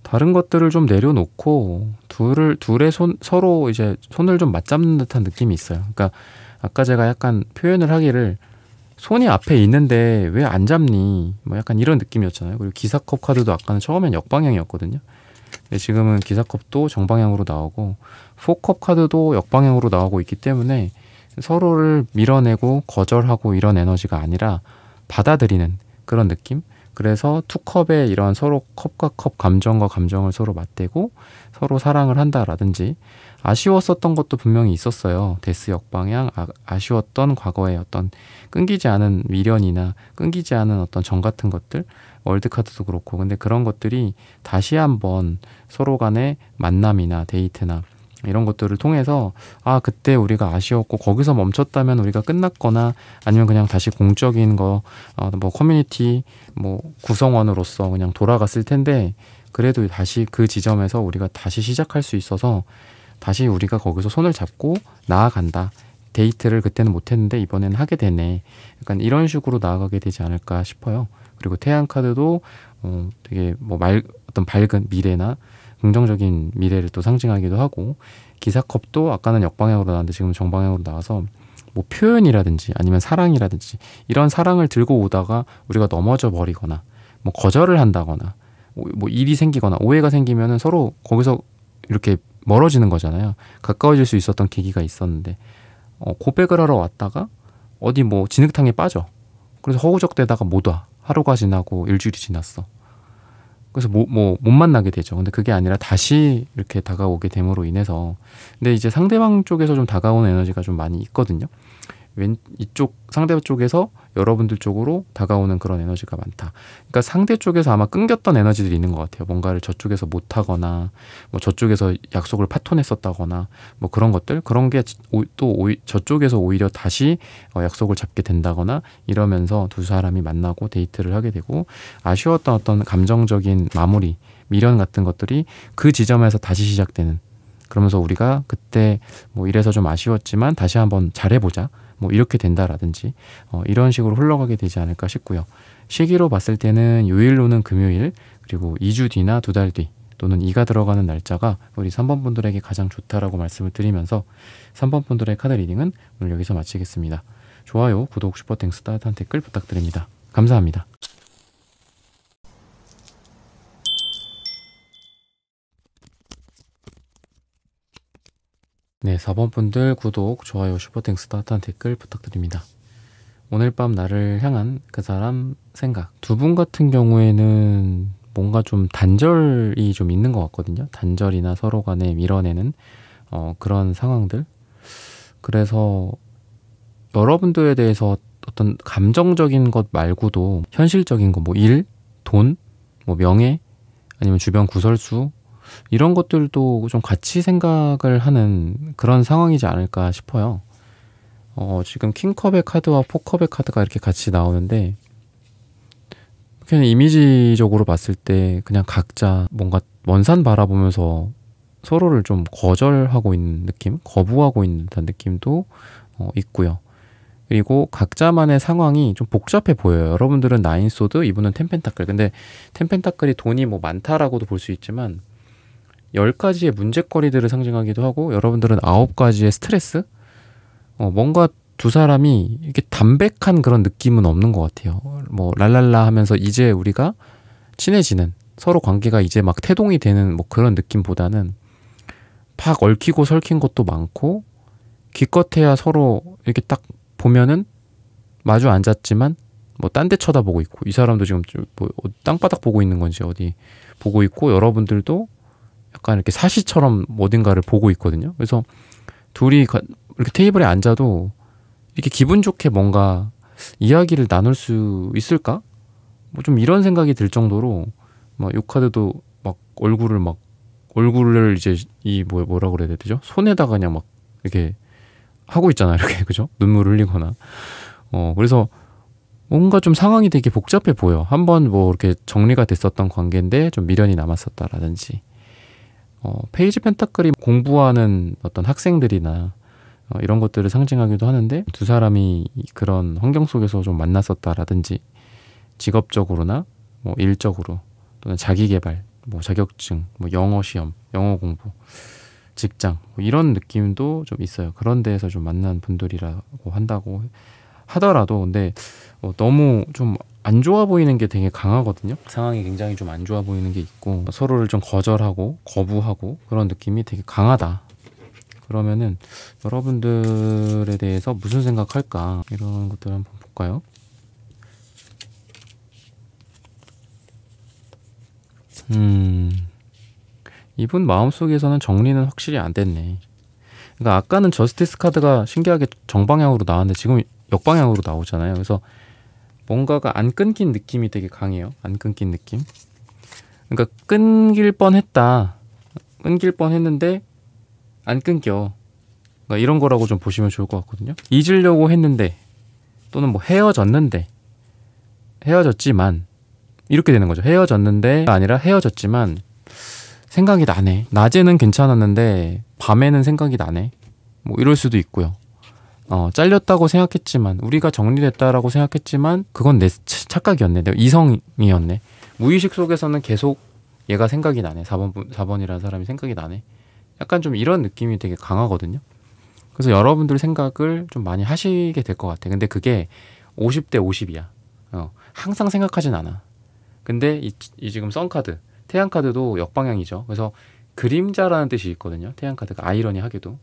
다른 것들을 좀 내려놓고 둘의 서로 이제 손을 좀 맞잡는 듯한 느낌이 있어요. 그러니까 아까 제가 약간 표현을 하기를, 손이 앞에 있는데 왜 안 잡니, 뭐 약간 이런 느낌이었잖아요. 그리고 기사컵 카드도 아까는 처음엔 역방향이었거든요. 근데 지금은 기사컵도 정방향으로 나오고 포컵 카드도 역방향으로 나오고 있기 때문에 서로를 밀어내고 거절하고 이런 에너지가 아니라 받아들이는 그런 느낌, 그래서 투컵에 이런 서로 컵과 컵, 감정과 감정을 서로 맞대고 서로 사랑을 한다라든지, 아쉬웠었던 것도 분명히 있었어요. 데스 역방향, 아쉬웠던 과거의 어떤 끊기지 않은 미련이나 끊기지 않은 어떤 정 같은 것들, 월드카드도 그렇고. 근데 그런 것들이 다시 한번 서로 간의 만남이나 데이트나 이런 것들을 통해서, 아, 그때 우리가 아쉬웠고 거기서 멈췄다면 우리가 끝났거나, 아니면 그냥 다시 공적인 거, 뭐 커뮤니티 뭐 구성원으로서 그냥 돌아갔을 텐데, 그래도 다시 그 지점에서 우리가 다시 시작할 수 있어서 다시 우리가 거기서 손을 잡고 나아간다. 데이트를 그때는 못했는데 이번에는 하게 되네. 약간 이런 식으로 나아가게 되지 않을까 싶어요. 그리고 태양 카드도 되게 뭐 어떤 밝은 미래나 긍정적인 미래를 또 상징하기도 하고, 기사컵도 아까는 역방향으로 나왔는데 지금 정방향으로 나와서 뭐 표현이라든지 아니면 사랑이라든지, 이런 사랑을 들고 오다가 우리가 넘어져 버리거나 뭐 거절을 한다거나 뭐 일이 생기거나 오해가 생기면은 서로 거기서 이렇게 멀어지는 거잖아요. 가까워질 수 있었던 계기가 있었는데, 고백을 하러 왔다가 어디 뭐 진흙탕에 빠져. 그래서 허우적대다가 못 와. 하루가 지나고 일주일이 지났어. 그래서 못 만나게 되죠. 근데 그게 아니라 다시 이렇게 다가오게 됨으로 인해서, 근데 이제 상대방 쪽에서 좀 다가오는 에너지가 좀 많이 있거든요. 이쪽 상대 쪽에서 여러분들 쪽으로 다가오는 그런 에너지가 많다. 그러니까 상대 쪽에서 아마 끊겼던 에너지들이 있는 것 같아요. 뭔가를 저쪽에서 못하거나, 뭐 저쪽에서 약속을 파토냈었다거나, 뭐 그런 것들, 그런 게 또 저쪽에서 오히려 다시 약속을 잡게 된다거나, 이러면서 두 사람이 만나고 데이트를 하게 되고, 아쉬웠던 어떤 감정적인 마무리, 미련 같은 것들이 그 지점에서 다시 시작되는, 그러면서 우리가 그때 뭐 이래서 좀 아쉬웠지만 다시 한번 잘해보자, 뭐 이렇게 된다라든지, 이런 식으로 흘러가게 되지 않을까 싶고요. 시기로 봤을 때는 요일로는 금요일, 그리고 2주 뒤나 2달 뒤 또는 2가 들어가는 날짜가 우리 3번 분들에게 가장 좋다라고 말씀을 드리면서, 3번 분들의 카드 리딩은 오늘 여기서 마치겠습니다. 좋아요, 구독, 슈퍼땡스, 따뜻한 댓글 부탁드립니다. 감사합니다. 네, 4번 분들 구독, 좋아요, 슈퍼땡스, 따뜻한 댓글 부탁드립니다. 오늘 밤 나를 향한 그 사람 생각. 두 분 같은 경우에는 뭔가 좀 단절이 좀 있는 것 같거든요. 단절이나 서로 간에 밀어내는 그런 상황들. 그래서 여러분들에 대해서 어떤 감정적인 것 말고도 현실적인 거, 뭐 일, 돈, 뭐 명예, 아니면 주변 구설수, 이런 것들도 좀 같이 생각을 하는 그런 상황이지 않을까 싶어요. 지금 킹컵의 카드와 포컵의 카드가 이렇게 같이 나오는데, 그냥 이미지적으로 봤을 때 그냥 각자 뭔가 먼 산 바라보면서 서로를 좀 거절하고 있는 느낌, 거부하고 있는 듯한 느낌도 있고요. 그리고 각자만의 상황이 좀 복잡해 보여요. 여러분들은 나인소드, 이분은 텐펜타클. 근데 텐펜타클이 돈이 뭐 많다라고도 볼 수 있지만 10가지의 문제거리들을 상징하기도 하고, 여러분들은 9가지의 스트레스? 뭔가 두 사람이 이렇게 담백한 그런 느낌은 없는 것 같아요. 뭐 랄랄라 하면서 이제 우리가 친해지는, 서로 관계가 이제 막 태동이 되는 뭐 그런 느낌보다는 팍 얽히고 설킨 것도 많고, 기껏해야 서로 이렇게 딱 보면은 마주 앉았지만 뭐 딴 데 쳐다보고 있고, 이 사람도 지금 뭐 땅바닥 보고 있는 건지 어디 보고 있고, 여러분들도 약간 이렇게 사시처럼 어딘가를 보고 있거든요. 그래서 둘이 이렇게 테이블에 앉아도 이렇게 기분 좋게 뭔가 이야기를 나눌 수 있을까? 뭐 좀 이런 생각이 들 정도로, 막 이 카드도 막 얼굴을 이제 뭐라 그래야 되죠? 손에다가 그냥 막 이렇게 하고 있잖아요. 이렇게, 그죠? 눈물 흘리거나. 그래서 뭔가 좀 상황이 되게 복잡해 보여. 한번 뭐 이렇게 정리가 됐었던 관계인데 좀 미련이 남았었다라든지, 페이지 펜타클이 공부하는 어떤 학생들이나 이런 것들을 상징하기도 하는데, 두 사람이 그런 환경 속에서 좀 만났었다라든지, 직업적으로나 뭐 일적으로 또는 자기계발, 뭐 자격증, 뭐 영어 시험, 영어 공부, 직장, 뭐 이런 느낌도 좀 있어요. 그런 데에서 좀 만난 분들이라고 한다고 하더라도, 근데 너무 좀 안 좋아 보이는 게 되게 강하거든요. 상황이 굉장히 좀 안 좋아 보이는 게 있고, 서로를 좀 거절하고 거부하고 그런 느낌이 되게 강하다. 그러면은 여러분들에 대해서 무슨 생각할까, 이런 것들 한번 볼까요? 이분 마음속에서는 정리는 확실히 안 됐네. 그러니까 아까는 저스티스 카드가 신기하게 정방향으로 나왔는데 지금 역방향으로 나오잖아요. 그래서 뭔가가 안 끊긴 느낌이 되게 강해요. 안 끊긴 느낌. 그러니까 끊길 뻔했다. 끊길 뻔했는데 안 끊겨. 그러니까 이런 거라고 좀 보시면 좋을 것 같거든요. 잊으려고 했는데 또는 뭐 헤어졌는데 헤어졌지만 이렇게 되는 거죠. 헤어졌는데 아니라 헤어졌지만 생각이 나네. 낮에는 괜찮았는데 밤에는 생각이 나네. 뭐 이럴 수도 있고요. 잘렸다고 생각했지만 우리가 정리됐다라고 생각했지만 그건 내 착각이었네. 내가 이성이었네. 무의식 속에서는 계속 얘가 생각이 나네. 4번이라는 사람이 생각이 나네. 약간 좀 이런 느낌이 되게 강하거든요. 그래서 여러분들 생각을 좀 많이 하시게 될 것 같아. 근데 그게 50대 50이야. 항상 생각하진 않아. 근데 이 지금 썬카드, 태양카드도 역방향이죠. 그래서 그림자라는 뜻이 있거든요. 태양카드가 아이러니하게도.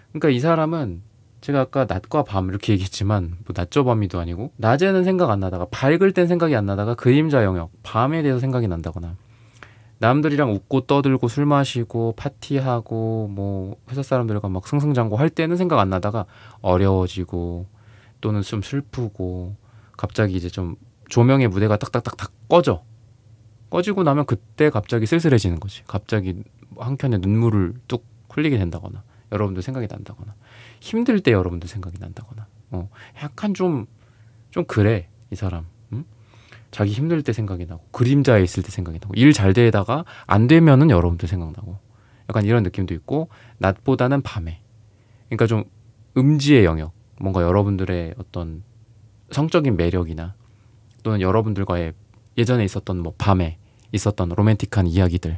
그러니까 이 사람은 제가 아까 낮과 밤 이렇게 얘기했지만 뭐 낮저 밤이도 아니고 낮에는 생각 안 나다가 밝을 땐 생각이 안 나다가 그림자 영역, 밤에 대해서 생각이 난다거나 남들이랑 웃고 떠들고 술 마시고 파티하고 뭐 회사 사람들과 막 승승장구 할 때는 생각 안 나다가 어려워지고 또는 좀 슬프고 갑자기 이제 좀 조명의 무대가 딱딱딱딱 꺼지고 나면 그때 갑자기 쓸쓸해지는 거지. 갑자기 한켠에 눈물을 뚝 흘리게 된다거나 여러분들 생각이 난다거나 힘들 때 여러분들 생각이 난다거나 약간 좀 그래 이 사람. 자기 힘들 때 생각이 나고 그림자에 있을 때 생각이 나고 일 잘 되다가 안 되면은 여러분들 생각나고 약간 이런 느낌도 있고 낮보다는 밤에 그러니까 좀 음지의 영역 뭔가 여러분들의 어떤 성적인 매력이나 또는 여러분들과의 예전에 있었던 뭐 밤에 있었던 로맨틱한 이야기들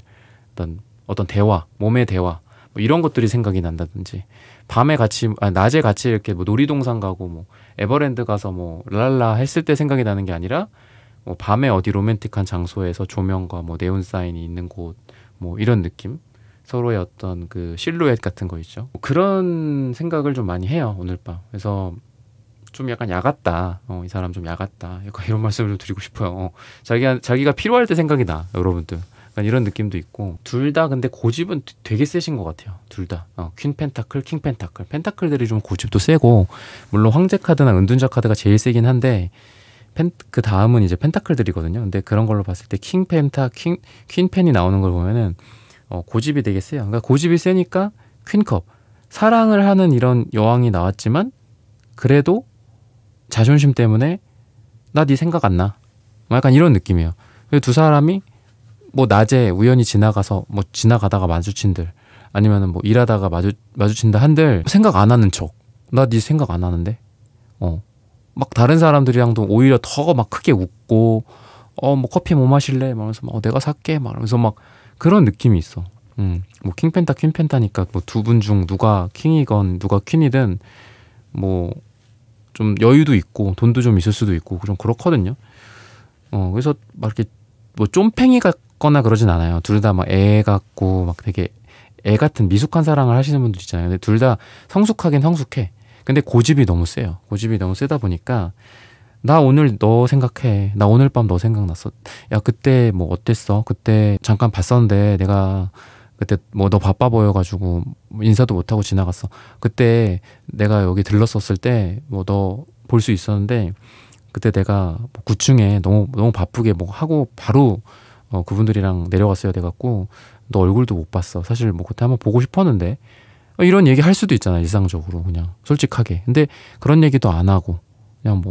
어떤 대화 몸의 대화 뭐 이런 것들이 생각이 난다든지 밤에 같이 낮에 같이 이렇게 뭐 놀이동산 가고 뭐 에버랜드 가서 뭐 랄라 했을 때 생각이 나는 게 아니라 뭐 밤에 어디 로맨틱한 장소에서 조명과 뭐 네온 사인이 있는 곳 뭐 이런 느낌 서로의 어떤 그 실루엣 같은 거 있죠. 그런 생각을 좀 많이 해요 오늘 밤. 그래서 좀 약간 야같다. 이 사람 좀 야같다. 약간 이런 말씀을 좀 드리고 싶어요. 자기가 필요할 때 생각이 나 여러분들. 약간 이런 느낌도 있고 둘 다 근데 고집은 되게 세신 것 같아요. 둘 다. 퀸 펜타클, 킹 펜타클. 펜타클들이 좀 고집도 세고 물론 황제 카드나 은둔자 카드가 제일 세긴 한데 그 다음은 이제 펜타클들이거든요. 근데 그런 걸로 봤을 때 킹 펜이 나오는 걸 보면은 고집이 되게 세요. 그러니까 고집이 세니까 퀸컵 사랑을 하는 이런 여왕이 나왔지만 그래도 자존심 때문에 나 네 생각 안 나. 약간 이런 느낌이에요. 두 사람이 뭐 낮에 우연히 지나가다가 마주친들 아니면은 뭐 일하다가 마주친다 한들 생각 안 하는 척. 나 네 생각 안 하는데. 막 다른 사람들이랑도 오히려 더 막 크게 웃고 뭐 커피 뭐 마실래? 말면서 막 내가 살게 말하면서 막 그런 느낌이 있어. 뭐 킹펜타 퀸펜타니까 뭐 두 분 중 누가 킹이건 누가 퀸이든 뭐 좀 여유도 있고 돈도 좀 있을 수도 있고 좀 그렇거든요. 그래서 막 이렇게 뭐 쫌팽이 같거나 그러진 않아요. 둘 다 막 애 같고 막 되게 애 같은 미숙한 사랑을 하시는 분들 있잖아요. 근데 둘 다 성숙하긴 성숙해. 근데 고집이 너무 세요. 고집이 너무 세다 보니까 나 오늘 너 생각해. 나 오늘 밤 너 생각났어. 야 그때 뭐 어땠어? 그때 잠깐 봤었는데 내가 그때 뭐 너 바빠 보여가지고 인사도 못하고 지나갔어. 그때 내가 여기 들렀었을 때 뭐 너 볼 수 있었는데 그때 내가 뭐 9층에 너무 바쁘게 뭐 하고 바로 그분들이랑 내려갔어야 돼갖고 너 얼굴도 못 봤어. 사실 뭐 그때 한번 보고 싶었는데 이런 얘기 할 수도 있잖아. 일상적으로 그냥 솔직하게. 근데 그런 얘기도 안 하고 그냥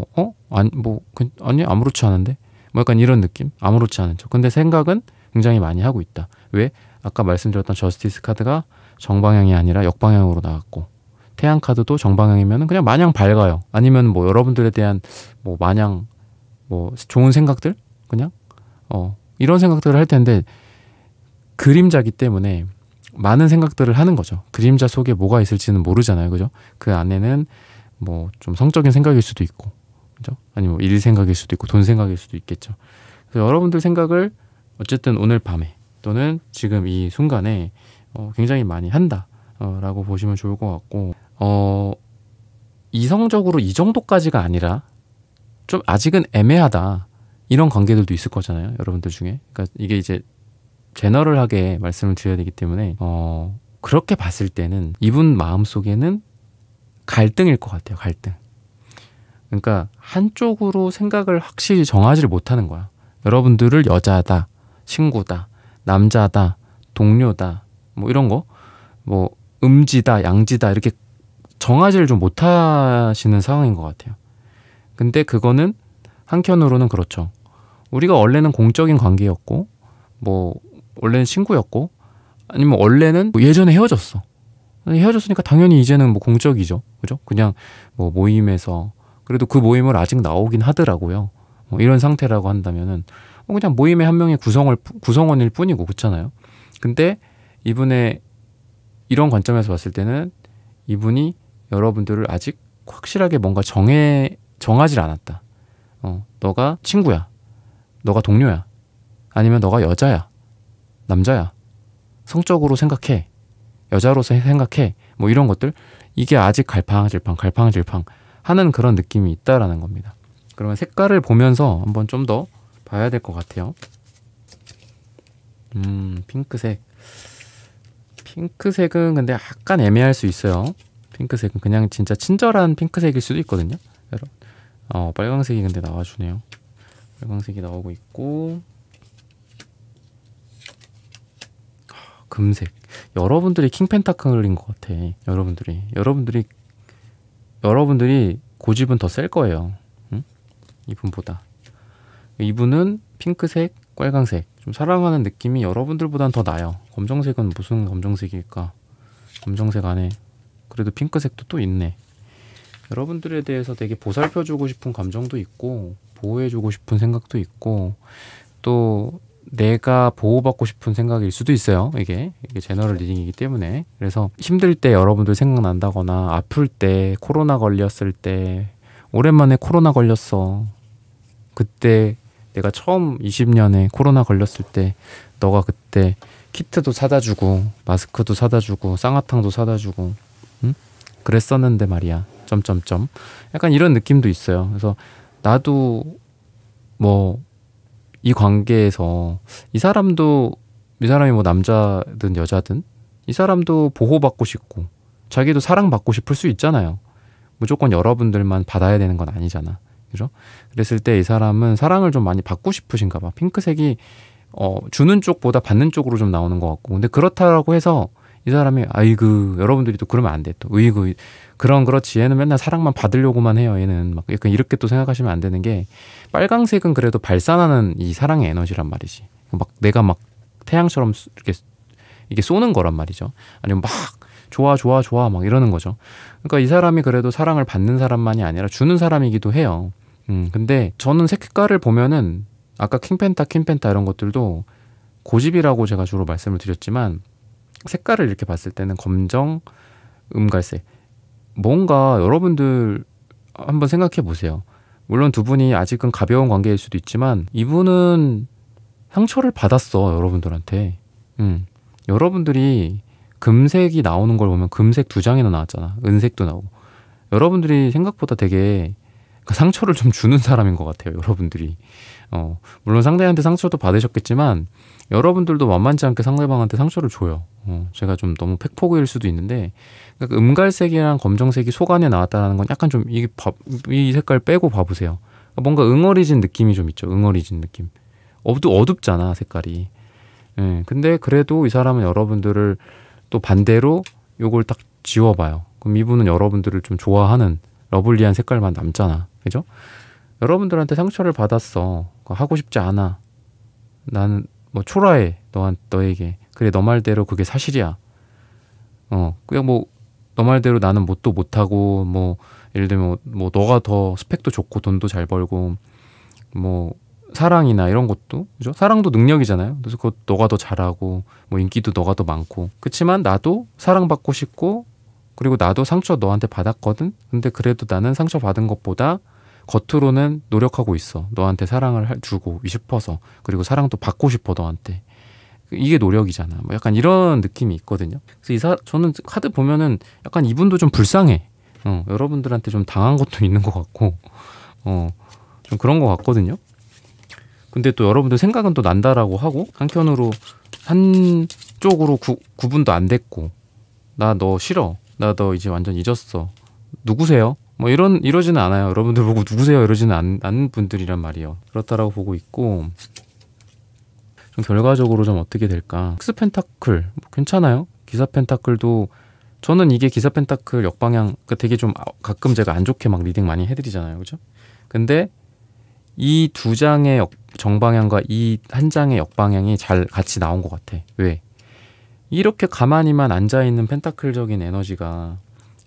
아니 아무렇지 않은데 뭐 약간 이런 느낌. 아무렇지 않은 척. 근데 생각은 굉장히 많이 하고 있다. 왜? 아까 말씀드렸던 저스티스 카드가 정방향이 아니라 역방향으로 나왔고 태양 카드도 정방향이면 그냥 마냥 밝아요. 아니면 뭐 여러분들에 대한 뭐 마냥 뭐 좋은 생각들 그냥 이런 생각들을 할 텐데 그림자기 때문에 많은 생각들을 하는 거죠. 그림자 속에 뭐가 있을지는 모르잖아요. 그죠? 그 안에는 뭐 좀 성적인 생각일 수도 있고 그죠? 아니면 일 생각일 수도 있고 돈 생각일 수도 있겠죠. 그래서 여러분들 생각을 어쨌든 오늘 밤에 또는 지금 이 순간에 굉장히 많이 한다 라고 보시면 좋을 것 같고 이성적으로 이 정도까지가 아니라 좀 아직은 애매하다 이런 관계들도 있을 거잖아요. 여러분들 중에. 그러니까 이게 이제 제너럴하게 말씀을 드려야 되기 때문에 그렇게 봤을 때는 이분 마음속에는 갈등일 것 같아요. 갈등. 그러니까 한쪽으로 생각을 확실히 정하지를 못하는 거야. 여러분들을 여자다, 친구다, 남자다, 동료다, 뭐 이런 거, 뭐 음지다, 양지다 이렇게 정하지를 좀 못하시는 상황인 것 같아요. 근데 그거는 한켠으로는 그렇죠. 우리가 원래는 공적인 관계였고, 뭐 원래는 친구였고, 아니면 원래는 뭐 예전에 헤어졌어. 헤어졌으니까 당연히 이제는 뭐 공적이죠, 그죠? 그냥 뭐 모임에서 그래도 그 모임을 아직 나오긴 하더라고요. 뭐 이런 상태라고 한다면은 그냥 모임의 한 명의 구성원일 뿐이고, 그렇잖아요. 근데 이분의 이런 관점에서 봤을 때는 이분이 여러분들을 아직 확실하게 뭔가 정하질 않았다. 너가 친구야, 너가 동료야, 아니면 너가 여자야, 남자야, 성적으로 생각해, 여자로서 생각해, 뭐 이런 것들, 이게 아직 갈팡질팡 하는 그런 느낌이 있다라는 겁니다. 그러면 색깔을 보면서 한번 좀 더 봐야 될 것 같아요. 핑크색은 근데 약간 애매할 수 있어요. 핑크색은 그냥 진짜 친절한 핑크색일 수도 있거든요. 빨강색이 근데 나와주네요. 빨강색이 나오고 있고, 금색. 여러분들이 킹펜타클인 것 같아. 여러분들이 고집은 더 셀 거예요. 응? 이분보다. 이분은 핑크색, 빨강색 좀 사랑하는 느낌이 여러분들보단 더 나요. 검정색은 무슨 검정색일까? 검정색 안에 그래도 핑크색도 또 있네. 여러분들에 대해서 되게 보살펴주고 싶은 감정도 있고, 보호해주고 싶은 생각도 있고, 또 내가 보호받고 싶은 생각일 수도 있어요. 이게 제너럴 리딩이기 때문에. 그래서 힘들 때 여러분들 생각난다거나, 아플 때, 코로나 걸렸을 때, 오랜만에 코로나 걸렸어, 그때 내가 처음 20년에 코로나 걸렸을 때 너가 그때 키트도 사다 주고 마스크도 사다 주고 쌍화탕도 사다 주고, 응? 그랬었는데 말이야. 점점점. 약간 이런 느낌도 있어요. 그래서 나도 뭐 이 관계에서 이 사람이 뭐 남자든 여자든 이 사람도 보호받고 싶고 자기도 사랑받고 싶을 수 있잖아요. 무조건 여러분들만 받아야 되는 건 아니잖아. 그죠? 그랬을 때 이 사람은 사랑을 좀 많이 받고 싶으신가 봐. 핑크색이 주는 쪽보다 받는 쪽으로 좀 나오는 것 같고. 근데 그렇다라고 해서 이 사람이 아이고, 여러분들이 또 그러면 안 돼. 또 으이구, 그렇지, 얘는 맨날 사랑만 받으려고만 해요. 얘는 막 약간 이렇게 또 생각하시면 안 되는 게, 빨강색은 그래도 발산하는 이 사랑의 에너지란 말이지. 막 내가 막 태양처럼 이게 쏘는 거란 말이죠. 아니면 막 좋아 막 이러는 거죠. 그러니까 이 사람이 그래도 사랑을 받는 사람만이 아니라 주는 사람이기도 해요. 근데 저는 색깔을 보면은 아까 킹펜타 이런 것들도 고집이라고 제가 주로 말씀을 드렸지만, 색깔을 이렇게 봤을 때는 검정, 음갈색, 뭔가 여러분들 한번 생각해 보세요. 물론 두 분이 아직은 가벼운 관계일 수도 있지만 이분은 상처를 받았어, 여러분들한테. 여러분들이 금색이 나오는 걸 보면 금색 2장이나 나왔잖아. 은색도 나오고. 여러분들이 생각보다 되게 상처를 좀 주는 사람인 것 같아요, 여러분들이. 물론 상대한테 상처도 받으셨겠지만 여러분들도 만만치 않게 상대방한테 상처를 줘요. 제가 좀 너무 팩폭일 수도 있는데, 그러니까 음갈색이랑 검정색이 속안에 나왔다는 건 약간 좀 이 색깔 빼고 봐보세요. 뭔가 응어리진 느낌이 좀 있죠. 응어리진 느낌. 어둡잖아, 색깔이. 근데 그래도 이 사람은 여러분들을 또 반대로 요걸 딱 지워봐요. 그럼 이분은 여러분들을 좀 좋아하는 러블리한 색깔만 남잖아. 그죠? 여러분들한테 상처를 받았어. 하고 싶지 않아. 나는 뭐 초라해. 너에게. 그래, 너 말대로 그게 사실이야. 그냥 뭐 너 말대로 나는 뭣도 못하고, 뭐 예를 들면 뭐 너가 더 스펙도 좋고 돈도 잘 벌고, 뭐 사랑이나 이런 것도, 그죠? 사랑도 능력이잖아요. 그래서 그것 너가 더 잘하고, 뭐 인기도 너가 더 많고. 그렇지만 나도 사랑받고 싶고, 그리고 나도 상처 너한테 받았거든. 근데 그래도 나는 상처 받은 것보다 겉으로는 노력하고 있어. 너한테 사랑을 주고 싶어서. 그리고 사랑도 받고 싶어, 너한테. 이게 노력이잖아. 뭐 약간 이런 느낌이 있거든요. 그래서 저는 카드 보면은 약간 이분도 좀 불쌍해. 여러분들한테 좀 당한 것도 있는 것 같고, 좀 그런 것 같거든요. 근데 또 여러분들 생각은 또 난다라고 하고, 한편으로 한쪽으로 구분도 안 됐고, 나 너 싫어, 나 너 이제 완전 잊었어, 누구세요? 뭐 이러지는 않아요. 여러분들 보고 누구세요 이러지는 않는 분들이란 말이에요. 그렇다라고 보고 있고, 좀 결과적으로 좀 어떻게 될까. 엑스 펜타클 뭐 괜찮아요. 기사 펜타클도 저는 이게 기사 펜타클 역방향 되게 좀 가끔 제가 안 좋게 막 리딩 많이 해드리잖아요, 그죠? 근데 이 두 장의 정방향과 이 한 장의 역방향이 잘 같이 나온 것 같아. 왜? 이렇게 가만히만 앉아있는 펜타클적인 에너지가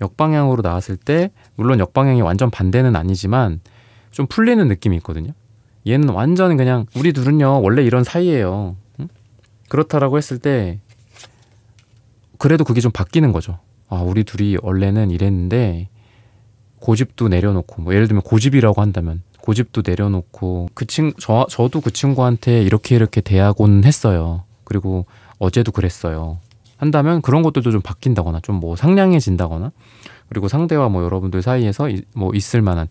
역방향으로 나왔을 때, 물론 역방향이 완전 반대는 아니지만 좀 풀리는 느낌이 있거든요. 얘는 완전 그냥 우리 둘은요 원래 이런 사이예요. 응? 그렇다라고 했을 때 그래도 그게 좀 바뀌는 거죠. 아, 우리 둘이 원래는 이랬는데 고집도 내려놓고, 뭐 예를 들면 고집이라고 한다면 고집도 내려놓고, 저도 그 친구한테 이렇게 대하곤 했어요. 그리고 어제도 그랬어요. 한다면 그런 것들도 좀 바뀐다거나 좀 뭐 상냥해진다거나, 그리고 상대와 뭐 여러분들 사이에서 뭐 있을 만한,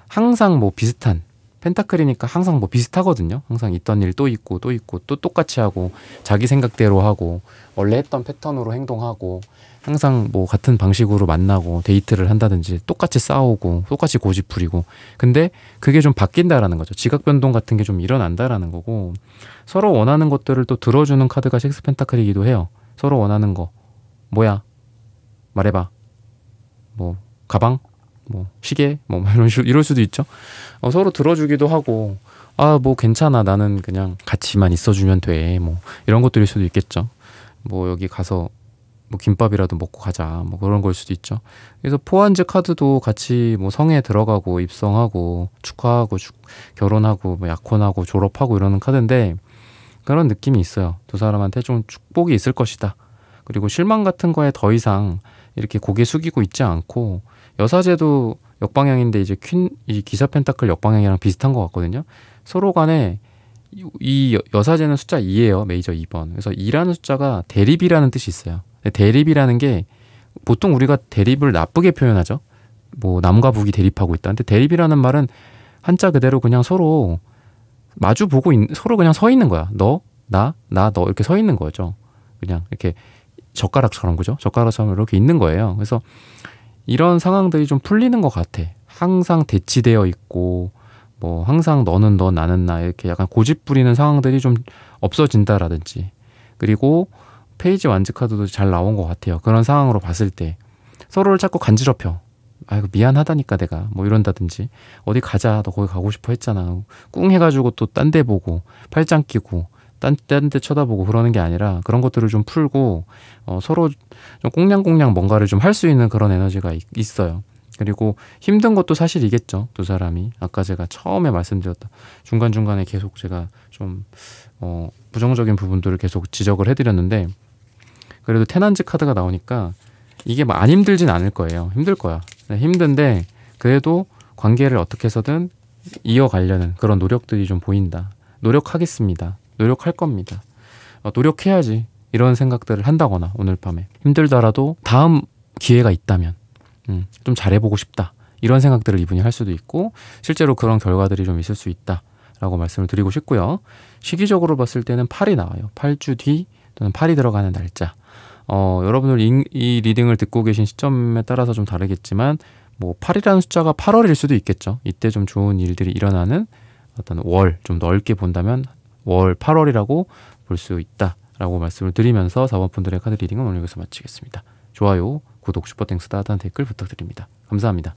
항상 뭐 비슷한, 펜타클이니까 항상 뭐 비슷하거든요. 항상 있던 일 또 있고 또 있고 또 똑같이 하고 자기 생각대로 하고 원래 했던 패턴으로 행동하고 항상 뭐 같은 방식으로 만나고 데이트를 한다든지 똑같이 싸우고 똑같이 고집 부리고. 근데 그게 좀 바뀐다라는 거죠. 지각 변동 같은 게 좀 일어난다라는 거고, 서로 원하는 것들을 또 들어주는 카드가 식스 펜타클이기도 해요. 서로 원하는 거 뭐야? 말해봐. 뭐 가방? 뭐 시계? 뭐 이럴 수도 있죠. 서로 들어주기도 하고, 아, 뭐 괜찮아, 나는 그냥 같이만 있어주면 돼, 뭐 이런 것들일 수도 있겠죠. 뭐 여기 가서 뭐 김밥이라도 먹고 가자, 뭐 그런 걸 수도 있죠. 그래서 포환즈 카드도 같이 뭐 성에 들어가고 입성하고 축하하고 결혼하고 뭐 약혼하고 졸업하고 이러는 카드인데, 그런 느낌이 있어요. 두 사람한테 좀 축복이 있을 것이다. 그리고 실망 같은 거에 더 이상 이렇게 고개 숙이고 있지 않고, 여사제도 역방향인데 이제 이 기사 펜타클 역방향이랑 비슷한 것 같거든요. 서로 간에 이 여사제는 숫자 2예요. 메이저 2번. 그래서 2라는 숫자가 대립이라는 뜻이 있어요. 대립이라는 게 보통 우리가 대립을 나쁘게 표현하죠. 뭐 남과 북이 대립하고 있다. 근데 대립이라는 말은 한자 그대로 그냥 서로 마주 보고 서로 그냥 서 있는 거야. 너, 나, 너 이렇게 서 있는 거죠. 그냥 이렇게 젓가락처럼, 그죠? 젓가락처럼 이렇게 있는 거예요. 그래서 이런 상황들이 좀 풀리는 것 같아. 항상 대치되어 있고 뭐 항상 너는 너 나는 나 이렇게 약간 고집 부리는 상황들이 좀 없어진다라든지, 그리고 페이지 완즈 카드도 잘 나온 것 같아요. 그런 상황으로 봤을 때 서로를 자꾸 간지럽혀. 아이고 미안하다니까 내가 뭐 이런다든지, 어디 가자, 너 거기 가고 싶어 했잖아, 꿍 해가지고 또 딴 데 보고 팔짱 끼고 딴 데 쳐다보고 그러는 게 아니라, 그런 것들을 좀 풀고 서로 좀 꽁냥꽁냥 뭔가를 좀 할 수 있는 그런 에너지가 있어요. 그리고 힘든 것도 사실이겠죠. 두 사람이 아까 제가 처음에 말씀드렸다, 중간중간에 계속 제가 좀 부정적인 부분들을 계속 지적을 해드렸는데, 그래도 테난즈 카드가 나오니까 이게 막 안 힘들진 않을 거예요. 힘들 거야. 힘든데 그래도 관계를 어떻게 해서든 이어가려는 그런 노력들이 좀 보인다. 노력하겠습니다. 노력할 겁니다. 노력해야지, 이런 생각들을 한다거나, 오늘 밤에 힘들더라도 다음 기회가 있다면 좀 잘해보고 싶다, 이런 생각들을 이분이 할 수도 있고, 실제로 그런 결과들이 좀 있을 수 있다 라고 말씀을 드리고 싶고요. 시기적으로 봤을 때는 8이 나와요. 8주 뒤 또는 8이 들어가는 날짜. 여러분들 이 리딩을 듣고 계신 시점에 따라서 좀 다르겠지만, 뭐 8이라는 숫자가 8월일 수도 있겠죠. 이때 좀 좋은 일들이 일어나는 어떤 월, 좀 넓게 본다면 월 8월이라고 볼 수 있다라고 말씀을 드리면서 4번 분들의 카드 리딩은 오늘 여기서 마치겠습니다. 좋아요, 구독, 슈퍼땡스, 따뜻한 댓글 부탁드립니다. 감사합니다.